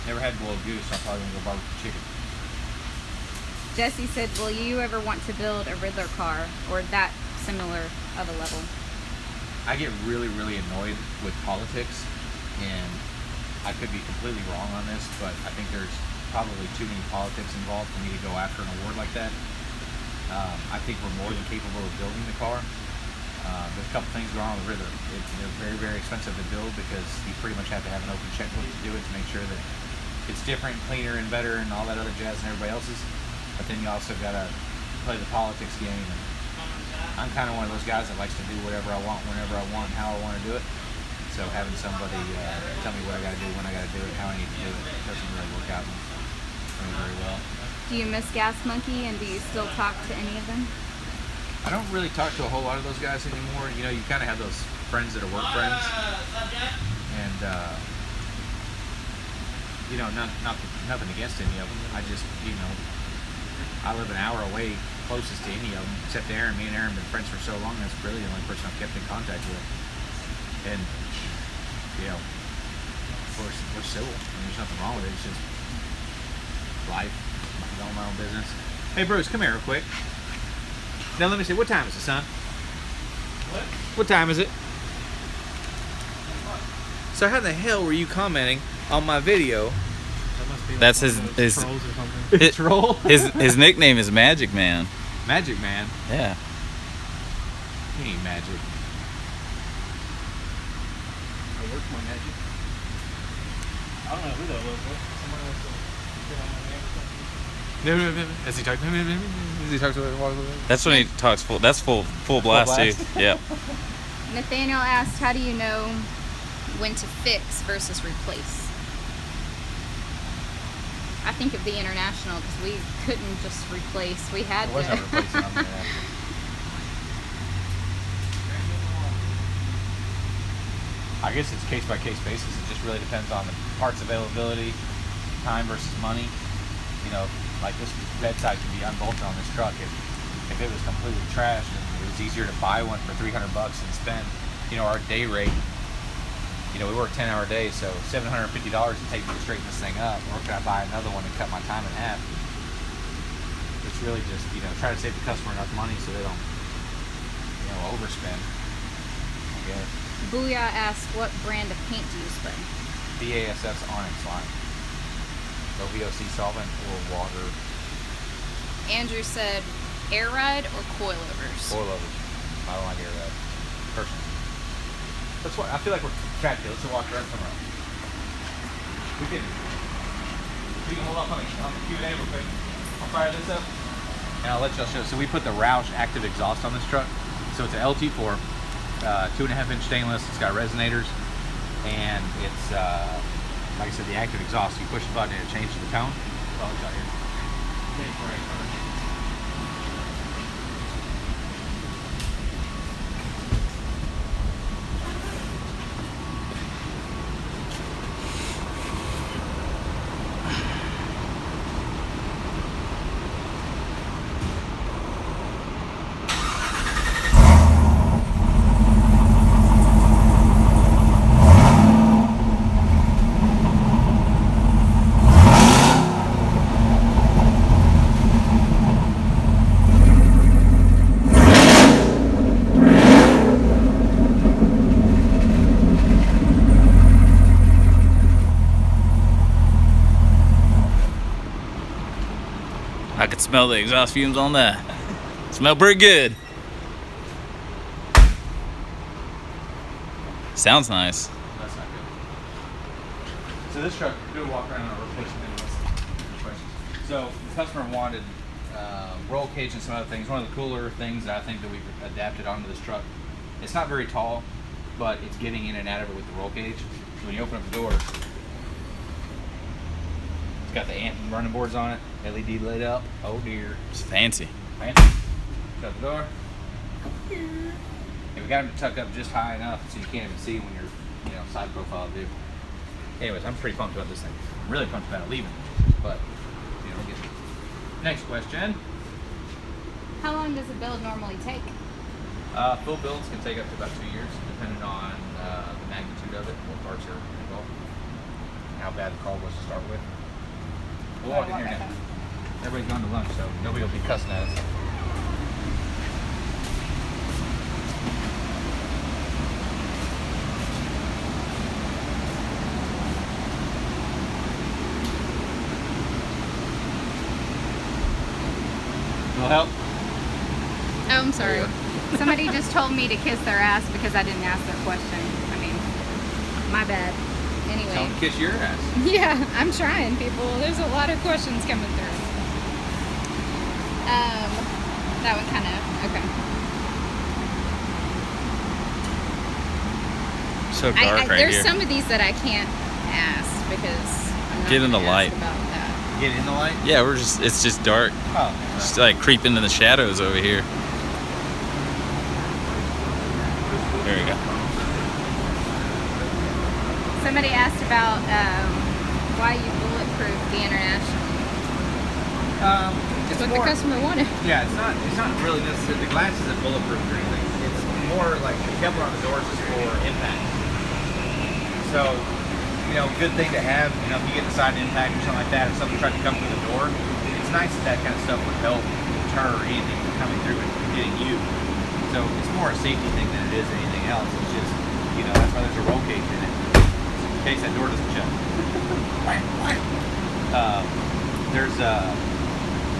never had boiled goose, so I'm probably gonna go barbecue chicken. Jesse said, will you ever want to build a Riddler car or that similar of a level? I get really, really annoyed with politics, and I could be completely wrong on this, but I think there's probably too many politics involved for me to go after an award like that. I think we're more than capable of building the car. There's a couple things going on with Riddler. They're very, very expensive to build because you pretty much have to have an open checkbook to do it to make sure that it's different, cleaner, and better, and all that other jazz than everybody else's. But then you also gotta play the politics game. And I'm kind of one of those guys that likes to do whatever I want, whenever I want, how I want to do it. So having somebody tell me what I gotta do, when I gotta do it, how I need to do it, doesn't really work out for me very well. Do you miss Gas Monkey and do you still talk to any of them? I don't really talk to a whole lot of those guys anymore. You know, you kind of have those friends that are work friends, and you know, nothing against any of them. I just, you know, I live an hour away, closest to any of them, except Aaron. Me and Aaron have been friends for so long. That's really the only person I've kept in contact with. And you know, of course, we're civil. I mean, there's nothing wrong with it. It's just life. I own my own business. Hey, Bruce, come here real quick. Now let me see, what time is it, son? What time is it? So how the hell were you commenting on my video? That must be like That's one his- of those his- trolls or something. It- Troll? His nickname is Magic Man. Magic Man? Yeah. He ain't magic. I work my magic. I don't know who that was. Somebody else get on my name or something. As he talks, as he talks about That's when he talks full. That's full blast blast? too. Yeah. Nathaniel asked, how do you know when to fix versus replace? I think of the International because we couldn't just replace. We had There was no to. replacing on there. I guess it's case by case basis. It just really depends on the parts availability, time versus money. You know, like this bedside can be unbolted on this truck. If it was completely trashed and it was easier to buy one for $300 and spend, you know, our day rate. You know, we work 10-hour days, so $750 to take me to straighten this thing up. Or can I buy another one and cut my time in half? It's really just, you know, try to save the customer enough money so they don't, you know, overspend. I guess. Booyah asked, what brand of paint do you spray? BASF's Onyx line. No VOC solvent or water. Andrew said, air ride or coilovers? Coilovers. I don't like air ride. Personally. That's why I feel like we're trapped here. Let's walk around somewhere. We can hold up on the Q&A real quick. I'll fire this up and I'll let y'all show. So we put the Roush active exhaust on this truck. So it's an LT4, 2.5-inch stainless. It's got resonators, and it's like I said, the active exhaust. You push the button and it changes the tone. Oh, it's out here. I could smell the exhaust fumes on that. Smell pretty good. Sounds nice. That's not good. So this truck, do a walk around on our replacement anyways. So the customer wanted roll cage and some other things. One of the cooler things that I think that we've adapted onto this truck It's not very tall, but it's getting in and out of it with the roll cage. So when you open up the door, it's got the amp and running boards on it, LED lit up. Oh dear. It's fancy. Fancy. Shut the door. And we got them to tuck up just high enough so you can't even see when you're, side profile view. Anyways, I'm pretty pumped about this thing. I'm really pumped about it leaving, but we'll get it. Next question. How long does a build normally take? Full builds can take up to about 2 years, depending on the magnitude of it, what parts are involved, and how bad the car was to start with. We'll walk in here now. Everybody's gone to lunch, so nobody will be cussing at us. Will help? Oh, I'm sorry. Somebody just told me to kiss their ass because I didn't ask their question. I mean, my bad. Tell Anyway. them to kiss your ass. Yeah, I'm trying, people. There's a lot of questions coming through. That one kind of, okay. So dark right there's here. some of these that I can't ask because I'm not Get in the gonna light. ask about that. Get in the light? Yeah, it's just dark. Oh. Just like creeping in the shadows over here. There we go. Somebody asked about why you bulletproof the International. It's That's what more, the customer wanted. Yeah, it's not really necessarily, the glass isn't bulletproof or anything. It's more like the Kevlar on the doors is for impact. So, good thing to have, if you get the side impact or something like that, if something tried to come through the door, it's nice that kind of stuff would help deter anything from coming through and hitting you. So it's more a safety thing than it is anything else. It's just, that's why there's a roll cage in it, in case that door doesn't shut.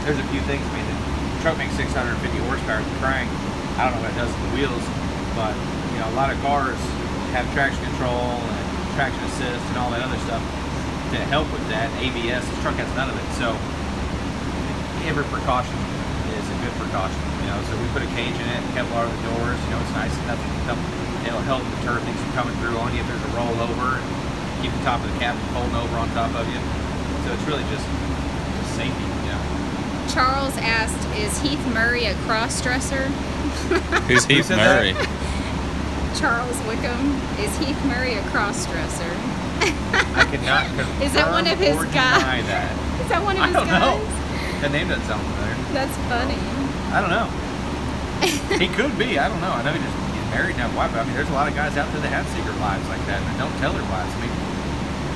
There's a few things. I mean, the truck makes 650 horsepower with the crank. I don't know what it does with the wheels, but a lot of cars have traction control and traction assist and all that other stuff to help with that. ABS, this truck has none of it. So every precaution is a good precaution. So we put a cage in it, Kevlar the doors. It's nice enough. It'll help deter things from coming through on you if there's a rollover. Keep the top of the cabin folding over on top of you. So it's really just safety. Charles asked, is Heath Murray a cross-dresser? Who's Heath said that? Murray? Charles Wickham, is Heath Murray a cross-dresser? I cannot confirm Is that one of his or guys? deny that. Is that one of I his don't guys? know. That name doesn't sound familiar. That's funny. I don't know. He could be. I don't know. I know he's married and have a wife. I mean, there's a lot of guys out there that have secret lives like that and don't tell their wives. I mean,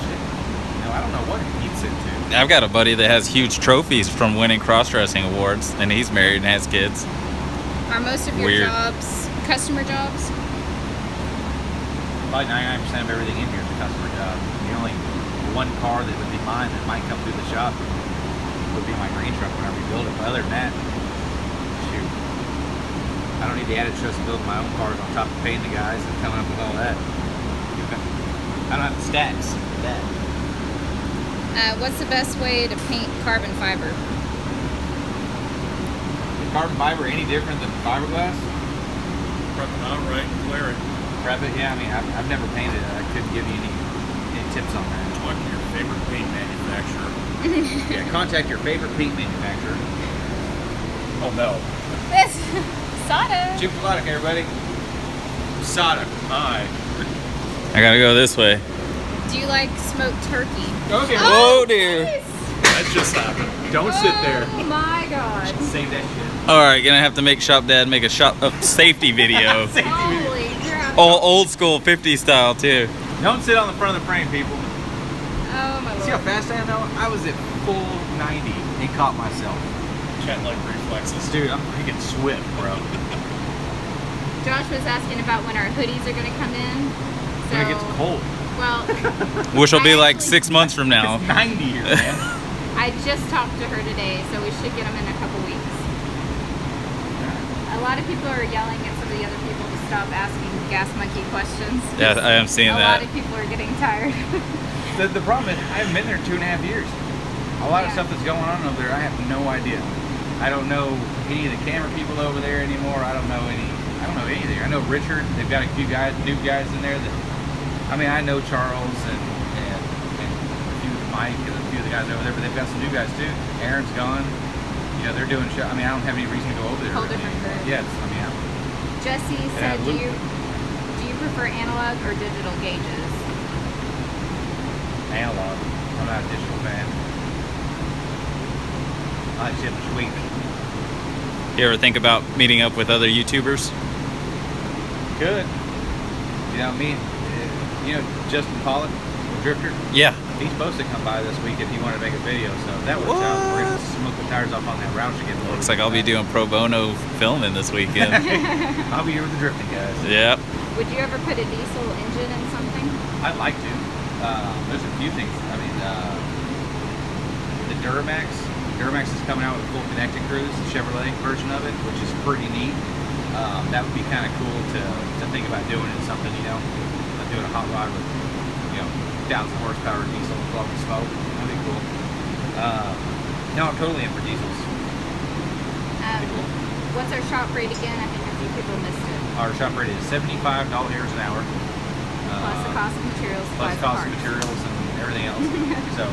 shit. I don't know what Heath's into. I've got a buddy that has huge trophies from winning cross-dressing awards, and he's married and has kids. Are most of your Weird. jobs customer jobs? Probably 99% of everything in here is a customer job. The only one car that would be mine that might come through the shop would be my green truck when I rebuild it. But other than that, shoot. I don't need the added stress of building my own cars on top of paying the guys and coming up with all that. I don't have the stats for that. What's the best way to paint carbon fiber? Is carbon fiber any different than fiberglass? Prep it out right and clear it. Prep it? Yeah, I mean, I've never painted it. I couldn't give you any tips on that. Talk to your favorite paint manufacturer. Yeah, contact your favorite paint manufacturer. Oh no. This Sada. Chip Melodic, everybody. Sada. Hi. I gotta go this way. Do you like smoked turkey? Okay. Oh, dear. Nice. That just happened. Don't sit there. Oh my god. Save that shit. All right, gonna have to make Shop Dad make a safety video. Holy crap. Old school 50s style too. Don't sit on the front of the frame, people. Oh my See how lord. fast I am though? I was at full 90 and caught myself. Cat-like reflexes. Dude, I'm freaking swift, bro. Josh was asking about when our hoodies are gonna come in. So, When it gets cold. well, Which will be like actually- 6 months from now. It's 90 here, man. I just talked to her today, so we should get them in a couple weeks. A lot of people are yelling at some of the other people to stop asking Gas Monkey questions. Yeah, I am seeing A lot that. of people are getting tired. The problem is, I haven't been there 2.5 years. A lot of Yeah. stuff that's going on over there, I have no idea. I don't know any of the camera people over there anymore. I don't know any. I don't know anything. I know Richard. They've got a few guys, new guys in there that. I mean, I know Charles and a few Mike and a few of the guys over there, but they've got some new guys too. Aaron's gone. You know, they're doing show. I mean, I don't have any reason to go over there. Whole really. different crew. Yeah, I mean, Jesse said, do you prefer analog or digital gauges? analog. I'm not a digital fan. I like chip and sweet. You ever think about meeting up with other YouTubers? Good. You know me. You know Justin Pollock, the drifter. Yeah. He's supposed to come by this week if he wanted to make a video. So if that works out, we're gonna smoke the tires off on that Roush again. Looks like I'll be doing pro bono filming this weekend. I'll be here with the drifting guys. Yep. Would you ever put a diesel engine in something? I'd like to. There's a few things. I mean, the Duramax is coming out with a full connected cruise, the Chevrolet version of it, which is pretty neat. That would be kind of cool to think about doing in something, you know, like doing a hot rod with, you know, 1,000 horsepower diesel blowing smoke. That'd be cool. No, I'm totally in for diesels. What's our shop rate again? I think a few people missed it. Our shop rate is $75 an hour. Plus the cost of materials, Plus supplies, cost of and parts. materials and everything else. So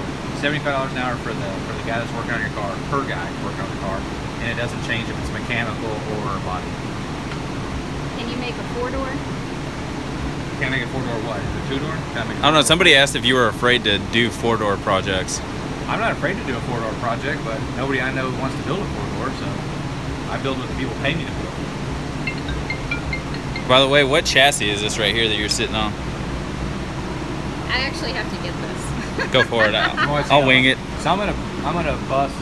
$75 an hour for the guy that's working on your car, per guy working on the car, and it doesn't change if it's mechanical or body. Can you make a 4-door? Can I make a 4-door what? Is it a 2-door? Can I make a I don't know. 4-door? Somebody asked if you were afraid to do 4-door projects. I'm not afraid to do a 4-door project, but nobody I know wants to build a 4-door, so I build what the people pay me to build. By the way, what chassis is this right here that you're sitting on? I actually have to get this. Go for it. You wanna see I'll how- wing it. So I'm gonna bust.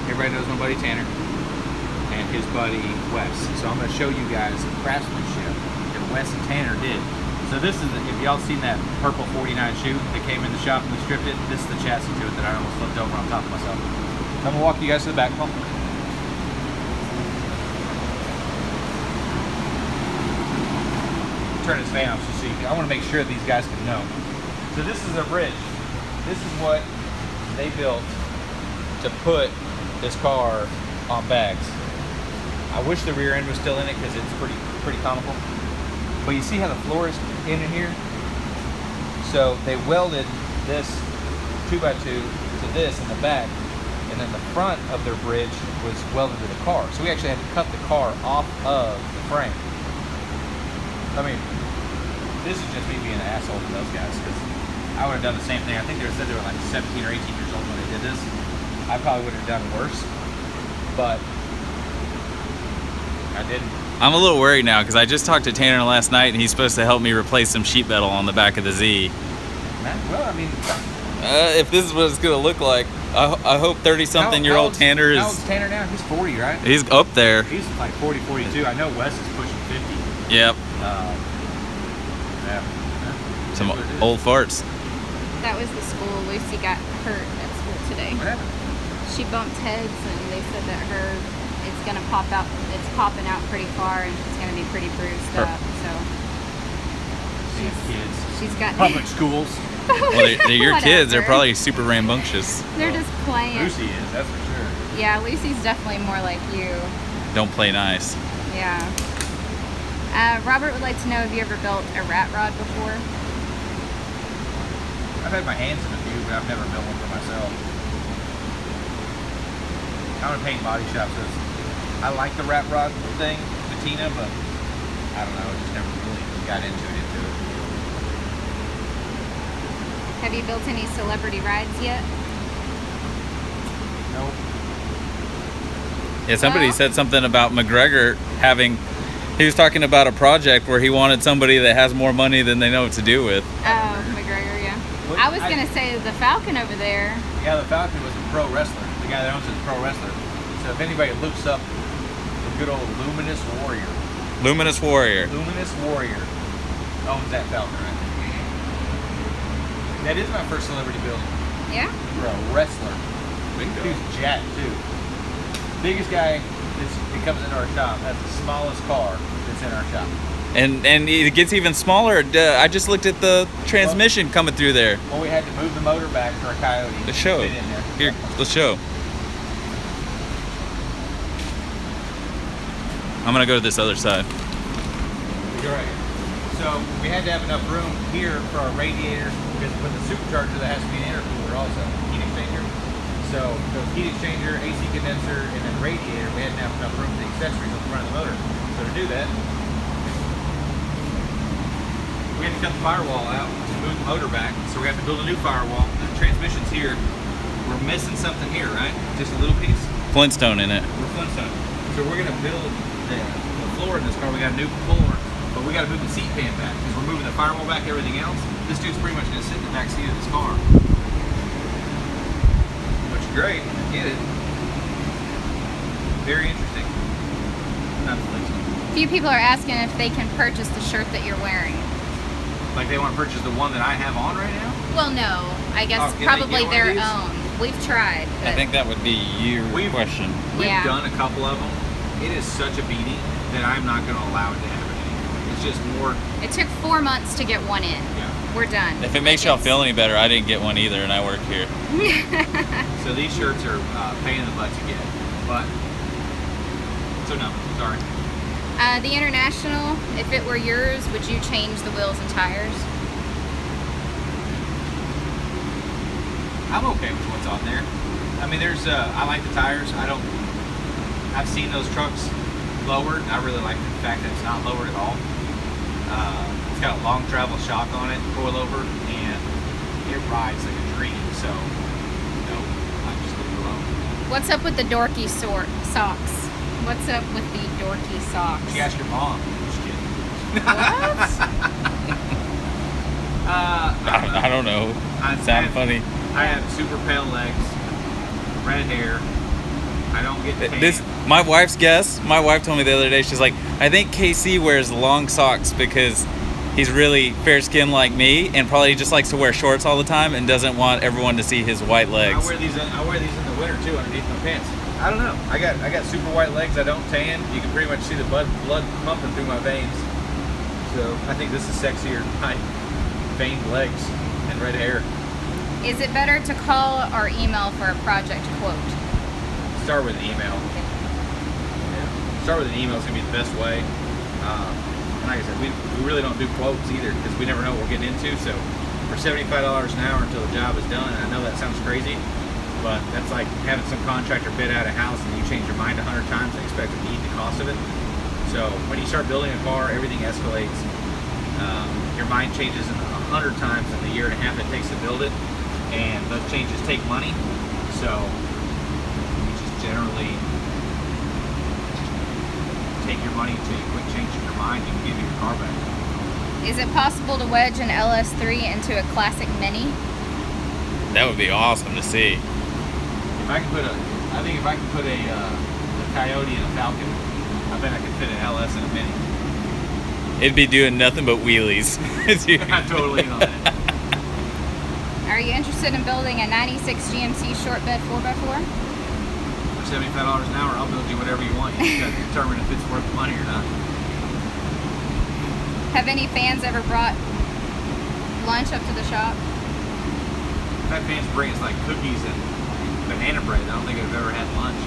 Everybody knows my buddy Tanner and his buddy Wes. So I'm gonna show you guys the craftsmanship that Wes and Tanner did. So this is if y'all seen that purple 49 chute that came in the shop and we stripped it. This is the chassis to it that I almost flipped over on top of myself. I'm gonna walk you guys to the back. Come on. Turn his fan off so you can, I want to make sure these guys can know. So this is a bridge. This is what they built to put this car on bags. I wish the rear end was still in it because it's pretty comical. But you see how the floor is in here? So they welded this 2x2 to this in the back, and then the front of their bridge was welded to the car. So we actually had to cut the car off of the frame. I mean, this is just me being an asshole to those guys because I would have done the same thing. I think they said they were like 17 or 18 years old when they did this. I probably would have done worse, but I didn't. I'm a little worried now because I just talked to Tanner last night and he's supposed to help me replace some sheet metal on the back of the Z. Well, I mean, If this is what it's going to look like, I hope 30-something-year-old Tanner How old's is... Tanner now? He's 40, right? He's up there. He's like 40, 42. I know Wes is pushing 50. Yep. Yeah. Some That's what it is. old farts. That was the school. Lucy got hurt at school today. What happened? She bumped heads and they said that it's gonna pop out. It's popping out pretty far and she's gonna be pretty bruised up. So These kids. she's got Public schools. Well, they're your kids. They're Whatever. probably super rambunctious. They're just playing. Lucy is, that's for sure. Yeah, Lucy's definitely more like you. Don't play nice. Yeah. Robert would like to know, have you ever built a rat rod before? I've had my hands in a few, but I've never built one for myself. I want to paint body shops. I like the rat rod thing, patina, but I don't know. I just never really got into it. Have you built any celebrity rides yet? Nope. Yeah, somebody Well- said something about McGregor having... He was talking about a project where he wanted somebody that has more money than they know what to do with. Oh, McGregor, yeah. What- I was gonna say the Falcon over there. Yeah, the Falcon was a pro wrestler. The guy that owns it is a pro wrestler. So if anybody looks up the good old Luminous Warrior Luminous Warrior. owns that Falcon right there. That is my first celebrity building. Yeah. For a wrestler. He's jacked too. Biggest guy that comes into our shop has the smallest car that's in our shop. And it gets even smaller. I just looked at the transmission coming through there. Well, we had to move the motor back for a Coyote. Let's show. to fit in there. Here, let's show. I'm gonna go to this other side. You're right. So we had to have enough room here for our radiator because with the supercharger that has to be an intercooler also, heat exchanger. So there was heat exchanger, AC condenser, and then radiator. We had to have enough room for the accessories on the front of the motor. So to do that, we had to cut the firewall out and move the motor back. So we have to build a new firewall. The transmission's here. We're missing something here, right? Just a little piece. Flintstone in it. We're Flintstone. So we're gonna build the floor in this car. We got a new floor, but we got to move the seat pan back because we're moving the firewall back. Everything else, this dude's pretty much gonna sit in the back seat of this car, which is great. I get it. Very interesting. Not Flintstone. A few people are asking if they can purchase the shirt that you're wearing. Like they want to purchase the one that I have on right now. Well, no. I guess Oh, can they probably get one their of these? own. We've tried. I But think that would be your question. We've Yeah. done a couple of them. It is such a beating that I'm not going to allow it to happen anymore. It's just more. it took 4 months to get one in. Yeah. We're done. If it makes y'all It's- feel any better, I didn't get one either, and I work here. So these shirts are pain in the butt to get, but so no, sorry. The International, if it were yours, would you change the wheels and tires? I'm okay with what's on there. I mean, there's I like the tires. I've seen those trucks lowered. I really like the fact that it's not lowered at all. It's got a long travel shock on it, coilover, and it rides like a dream. So no, I just leave it alone. What's up with the dorky socks? What's up with the dorky socks? You ask your mom. Just kidding. What? I don't know. I- Sound I- funny. I have super pale legs, red hair. I don't get tan. This my wife's guess. My wife told me the other day. She's like, I think KC wears long socks because he's really fair skinned like me, and probably just likes to wear shorts all the time and doesn't want everyone to see his white legs. I wear these in the winter too, underneath my pants. I don't know. I got super white legs. I don't tan. You can pretty much see the blood pumping through my veins. So I think this is sexier than my veined legs and red hair. Is it better to call or email for a project quote? Start with an email. Yeah. Start with an email is gonna be the best way. And like I said, we really don't do quotes either because we never know what we're getting into. So for $75 an hour until the job is done, and I know that sounds crazy, but that's like having some contractor bid out a house and you change your mind 100 times and expect them to eat the cost of it. So when you start building a car, everything escalates. Your mind changes 100 times in the year and a half it takes to build it, and those changes take money. So you just generally take your money until you quit changing your mind and give you your car back. Is it possible to wedge an LS3 into a classic Mini? That would be awesome to see. If I can put a Coyote in a Falcon, I bet I could fit an LS in a Mini. It'd be doing nothing but wheelies. I'm totally in on that. Are you interested in building a 96 GMC short bed 4x4? For $75 an hour, I'll build you whatever you want. You just gotta determine if it's worth the money or not. Have any fans ever brought lunch up to the shop? I've had fans bring us like cookies and banana bread. I don't think I've ever had lunch.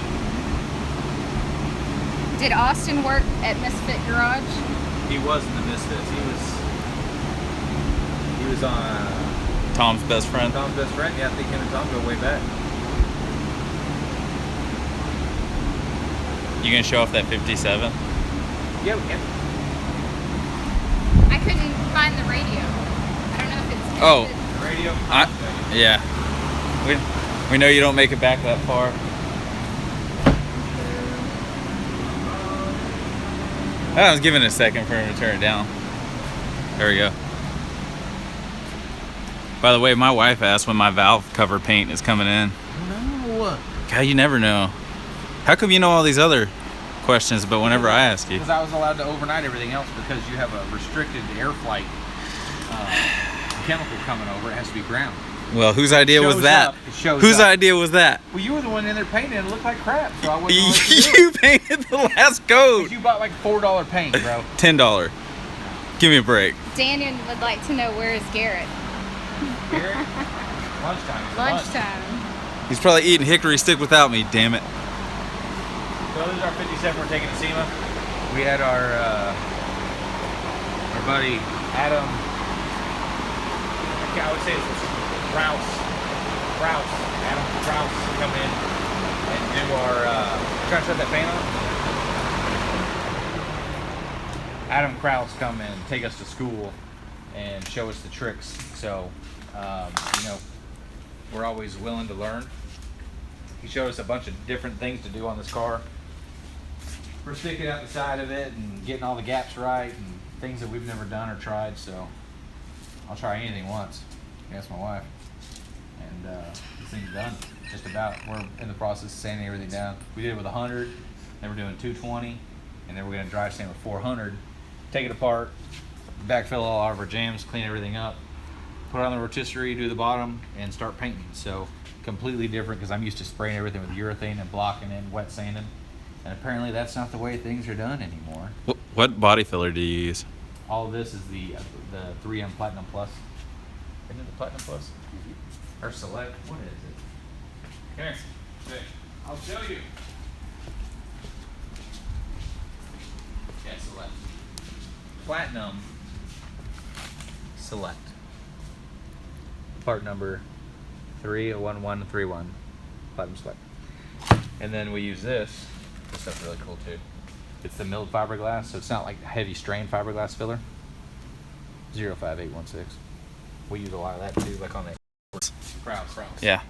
Did Austin work at Misfit Garage? He was in the Misfits. He was on Tom's best friend. Tom's best friend. Yeah, I think him and Tom go way back. You gonna show off that 57? Yeah, we can. I couldn't find the radio. I don't know if it's Oh. The radio. Yeah. We know you don't make it back that far. I was giving it a second for him to turn it down. There we go. By the way, my wife asked when my valve cover paint is coming in. No. God, you never know. How come you know all these other questions, but whenever I ask you? Because I was allowed to overnight everything else because you have a restricted air flight chemical coming over. It has to be ground. Well, whose idea was Shows that? up, it shows Whose up. idea was that? Well, you were the one in there painting and it looked like crap, so I wouldn't know what to do. You painted the last coat. You bought like $4 paint, bro. $10. Give me a break. Daniel would like to know where is Garrett. Here, lunchtime. It's Lunchtime. He's probably eating hickory stick without me, damn it. So this is our 57 we're taking to SEMA. We had our buddy Adam. I would say it's Rouse. Adam Rouse come in and do our. Trying to shut that fan on. Adam Kraus come in and take us to school and show us the tricks. So, we're always willing to learn. He showed us a bunch of different things to do on this car. We're sticking out the side of it and getting all the gaps right and things that we've never done or tried. So I'll try anything once. Ask my wife. And this thing's done. Just about. We're in the process of sanding everything down. We did it with 100, then we're doing 220, and then we're going to dry sand with 400. Take it apart, backfill all of our jams, clean everything up, put it on the rotisserie, do the bottom, and start painting. So completely different because I'm used to spraying everything with urethane and blocking in, wet sanding. And apparently that's not the way things are done anymore. What body filler do you use? All of this is the 3M Platinum Plus. Isn't it the Platinum Plus? Or Select? What is it? Here, I'll show you. Yeah, Select. Platinum Select. Part number 31131. Platinum Select. And then we use this. This stuff's really cool too. It's the milled fiberglass, so it's not like heavy strain fiberglass filler. 05816. We use a lot of that too, like on the Kraus. Yeah,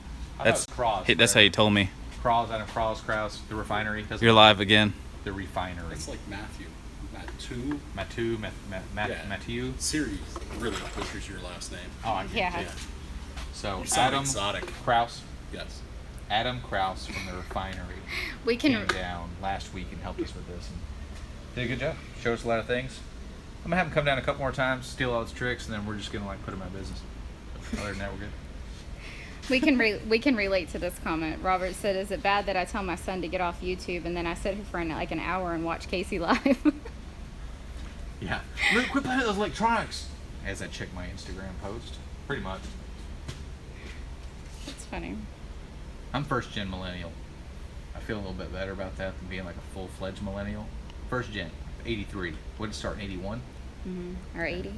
That's that's how you told me. Kraus out of Kraus, the Refinery. You're live again. The Refinery. It's like Matthew. Matthew. Siri really butchers your last name. Oh, I get Yeah. it. So You sound Adam exotic. Kraus. Yes. Adam Kraus from the Refinery We came can. down last week and helped us with this and did a good job. Showed us a lot of things. I'm gonna have him come down a couple more times, steal all his tricks, and then we're just gonna put him out of business. Other than that, we're good. We can relate to this comment. Robert said, "Is it bad that I tell my son to get off YouTube and then I sit here for an hour and watch Casey live?" Yeah. Quit playing those electronics. As I check my Instagram post, pretty much. That's funny. I'm first gen millennial. I feel a little bit better about that than being like a full fledged millennial. First gen, 83. What did it start in 81? Or 80.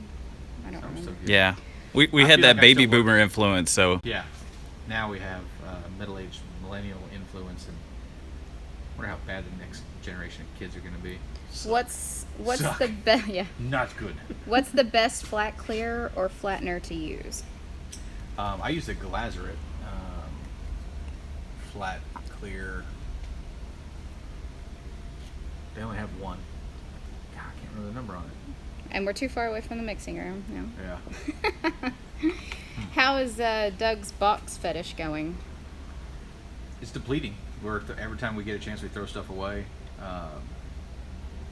I don't So remember. good. Yeah, we I had feel that like I baby still work. boomer influence. So Yeah. Now we have middle-aged millennial influence, and I wonder how bad the next generation of kids are going to be. What's Suck. the best? Yeah. Not good. What's the best flat clear or flattener to use? I use the Glazeret flat clear. They only have one. God, I can't remember the number on it. And we're too far away from the mixing room. No. Yeah. How is Doug's box fetish going? It's depleting. Every time we get a chance, we throw stuff away.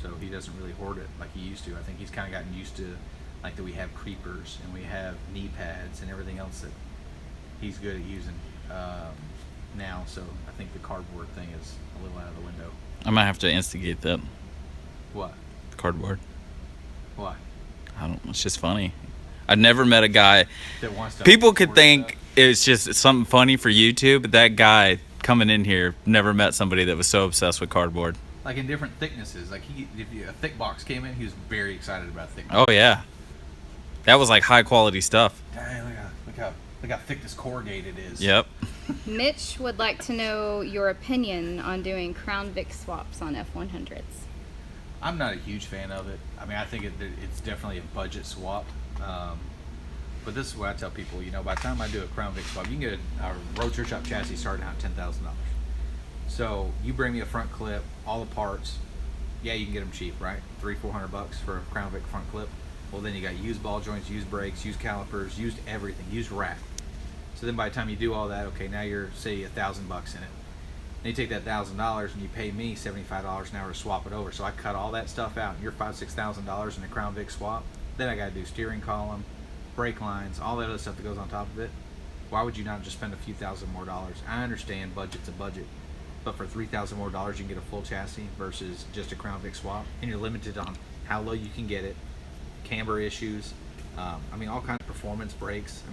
So he doesn't really hoard it like he used to. I think he's kind of gotten used to, like, that we have creepers and we have knee pads and everything else that he's good at using now. So I think the cardboard thing is a little out of the window. I might have to instigate that What? cardboard. Why? I don't. It's just funny. I've never met a guy. That wants to People could hoard think stuff? it's just something funny for YouTube, but that guy coming in here never met somebody that was so obsessed with cardboard. Like in different thicknesses. Like if a thick box came in, he was very excited about thick. Oh yeah, that was like high quality stuff. Dang, look how thick this corrugated is. Yep. Mitch would like to know your opinion on doing Crown Vic swaps on F100s. I'm not a huge fan of it. I mean, I think it's definitely a budget swap. But this is what I tell people. By the time I do a Crown Vic swap, you can get a Road Church Shop chassis starting out at $10,000. So you bring me a front clip, all the parts. Yeah, you can get them cheap, right? $300-400 for a Crown Vic front clip. Well, then you got used ball joints, used brakes, used calipers, used everything, used rack. So then by the time you do all that, okay, now you're say $1,000 in it. Then you take that $1,000 and you pay me $75 an hour to swap it over. So I cut all that stuff out, and you're $5,000-6,000 in a Crown Vic swap. Then I got to do steering column, brake lines, all that other stuff that goes on top of it. Why would you not just spend a few thousand more dollars? I understand budget's a budget, but for $3,000 more, you can get a full chassis versus just a Crown Vic swap, and you're limited on how low you can get it, camber issues. All kinds of performance brakes.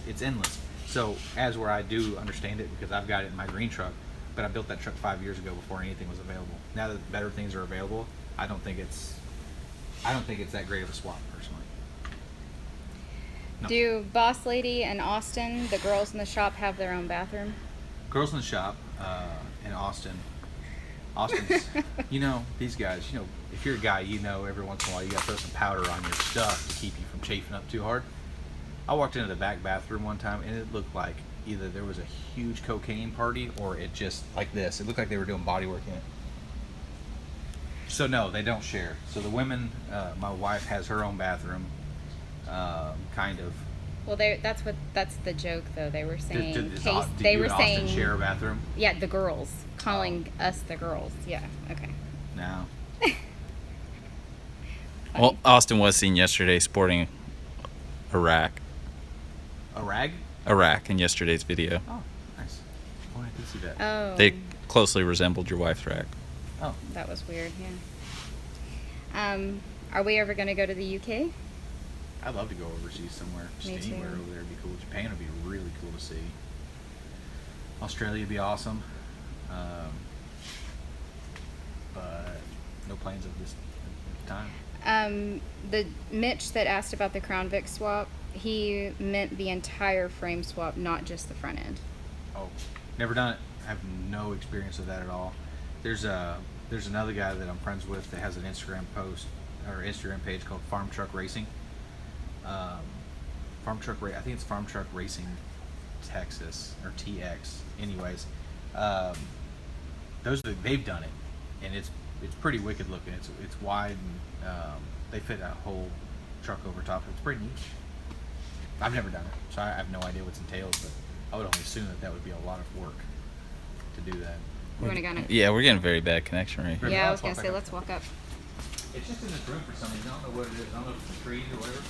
It's endless. So as where I do understand it because I've got it in my green truck, but I built that truck 5 years ago before anything was available. Now that better things are available, I don't think it's that great of a swap personally. No. Do Boss Lady and Austin, the girls in the shop, have their own bathroom? Girls in the shop in Austin's, you know, these guys, you know, if you're a guy, you know, every once in a while you got to throw some powder on your stuff to keep you from chafing up too hard. I walked into the back bathroom one time and it looked like either there was a huge cocaine party or it just like this. It looked like they were doing body work in it. So no, they don't share. So the women, my wife has her own bathroom, kind of. Well, that's the joke though. They were saying They were saying share a bathroom. Yeah, the girls calling us the girls. Yeah. Okay. No. Well, Austin was seen yesterday sporting a rack. A rag? A rack in yesterday's video. Oh, nice. Oh, I did see that. Oh. They closely resembled your wife's rack. Oh. That was weird. Yeah. Are we ever going to go to the UK? I'd love to go overseas somewhere. Me Just anywhere too. over there would be cool. Japan would be really cool to see. Australia would be awesome. But no plans at this time. The Mitch that asked about the Crown Vic swap, he meant the entire frame swap, not just the front end. Oh, never done it. I have no experience with that at all. There's another guy that I'm friends with that has an Instagram post or Instagram page called Farm Truck Racing. I think it's Farm Truck Racing Texas or TX. Anyways, they've done it, and it's pretty wicked looking. It's wide and they fit a whole truck over top. It's pretty neat. I've never done it, so I have no idea what's entailed, but I would only assume that would be a lot of work to do that. You want to go now? Yeah, we're getting a very bad connection right here. Yeah, I was going to say, let's walk up. It's just in this room for some reason. I don't know what it is. I don't know if it's a tree or whatever.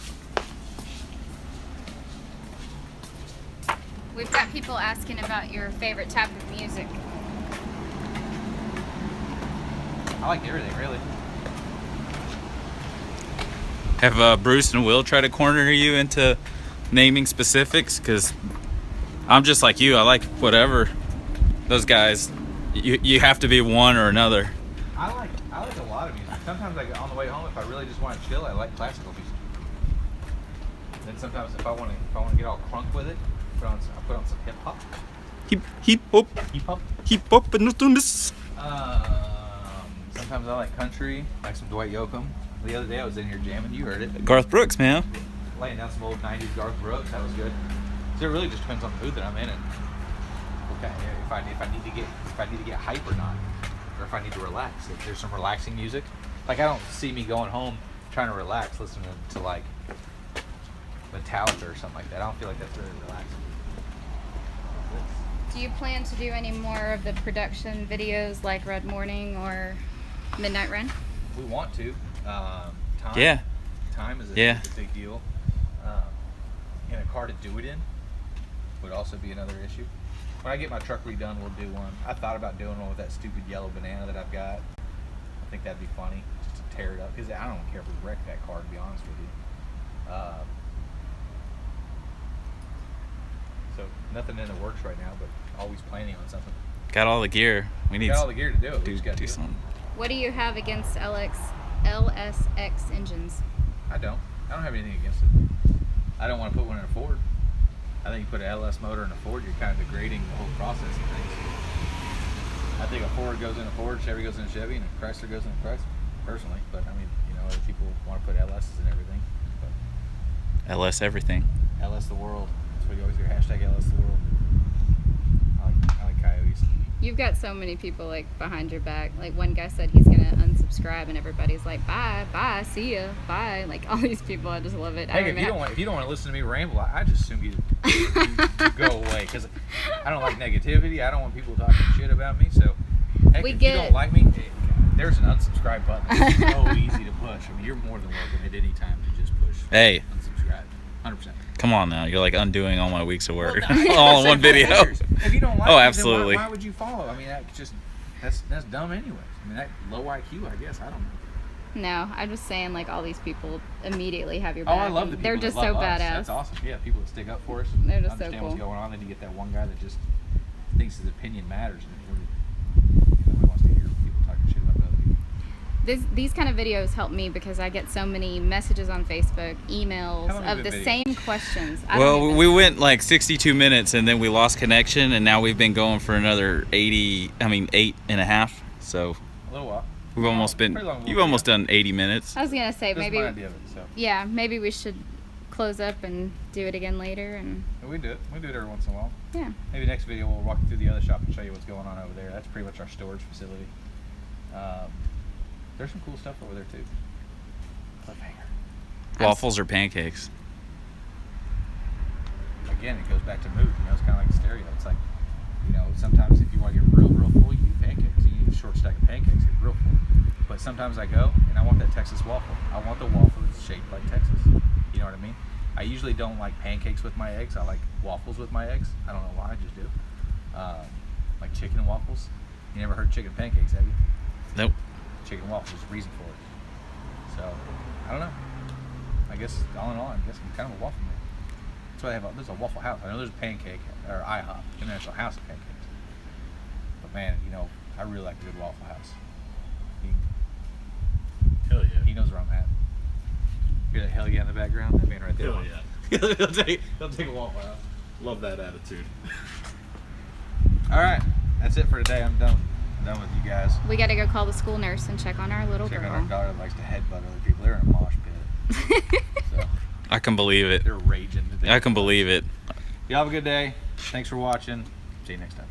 We've got people asking about your favorite type of music. I like everything, really. Have Bruce and Will tried to corner you into naming specifics? Because I'm just like you. I like whatever. Those guys, you have to be one or another. I like a lot of music. Sometimes on the way home, if I really just want to chill, I like classical music. Then sometimes if I want to get all crunk with it, I put on some hip hop. Hip hop. Hip hop. Hip hop and nothing this. Sometimes I like country, like some Dwight Yoakam. The other day I was in here jamming. You heard it. Garth Brooks, man. Laying down some old '90s Garth Brooks. That was good. So it really just depends on the mood that I'm in, and okay, if I need to get hype or not, or if I need to relax. If there's some relaxing music, like I don't see me going home trying to relax, listening to like Metallica or something like that. I don't feel like that's really relaxing. Do you plan to do any more of the production videos like Red Morning or Midnight Run? We want to. Time. Yeah. Time is a big deal. And a car to do it in would also be another issue. When I get my truck redone, we'll do one. I thought about doing one with that stupid yellow banana that I've got. I think that'd be funny, just to tear it up. Because I don't care if we wreck that car, to be honest with you. So nothing in the works right now, but always planning on something. Got all the gear. We need Got all the gear to do it. We do just got to do something. What do you have against LSX engines? I don't have anything against it. I don't want to put one in a Ford. I think you put an LS motor in a Ford, you're kind of degrading the whole process of things. I think a Ford goes in a Ford, Chevy goes in a Chevy, and a Chrysler goes in a Chrysler, personally. But I mean, you know, other people want to put LSs in everything. But LS everything. LS the world. That's what you always hear. Hashtag LS the world. I like coyotes. You've got so many people like behind your back. Like one guy said he's gonna unsubscribe, and everybody's like, bye, see ya, bye. Like all these people, I just love it. Hey, if you don't want to listen to me ramble, I just assume you go away because I don't like negativity. I don't want people talking shit about me. So, heck, if you don't like me, there's an unsubscribe button. It's so easy to push. I mean, you're more than welcome at any time to just push. Hey. Unsubscribe. 100%. Come on now, you're like undoing all my weeks of work, Well, no, all in one video. If you don't like Oh, me, absolutely. then why would you follow? I mean, that's dumb anyways. I mean, that low IQ, I guess. I don't know. No, I'm just saying like all these people immediately have your Oh, back. I love the and people they're that just love so us. badass. That's awesome. Yeah, people that stick up for us. They're just so understand cool. what's going on. Then you get that one guy that just thinks his opinion matters, and nobody wants to hear people talking shit about other people. these kind of videos help me because I get so many messages on Facebook, emails How long have of you the been same questions. I don't Well, even- we went like 62 minutes and then we lost connection, and now we've been going for another 8.5. So A little while. we've almost been. Pretty long You've video. almost done 80 minutes. I was gonna say That's maybe. my idea of it. So Yeah, maybe we should close up and do it again later. And we do it. We do it every once in a while. yeah, Maybe next video we'll walk you through the other shop and show you what's going on over there. That's pretty much our storage facility. There's some cool stuff over there too. Cliffhanger. Waffles or pancakes? Again, it goes back to mood. You know, it's kind of like stereo. It's like, you know, sometimes if you want to get real full, you eat pancakes. You eat a short stack of pancakes, get real full. But sometimes I go and I want that Texas waffle. I want the waffle that's shaped like Texas. You know what I mean? I usually don't like pancakes with my eggs. I like waffles with my eggs. I don't know why, I just do. Like chicken and waffles. You never heard chicken pancakes, have you? Nope. Chicken and waffles, there's a reason for it. So, I don't know. I guess, all in all, I guess I'm kind of a waffle man. That's why I have there's a Waffle House. I know there's a pancake, or IHOP, International House of Pancakes. But man, you know, I really like a good Waffle House. Hell yeah. He knows where I'm at. Hear that hell yeah in the background? That man right there. Hell yeah. he'll take a Waffle House. Love that attitude. All right, that's it for today. I'm done with you guys. we got to go call the school nurse and check on our little Check girl. out our daughter that likes to headbutt other people. They're in a mosh pit. So I can believe it. they're raging. I can believe it. Y'all have a good day. Thanks for watching. See you next time.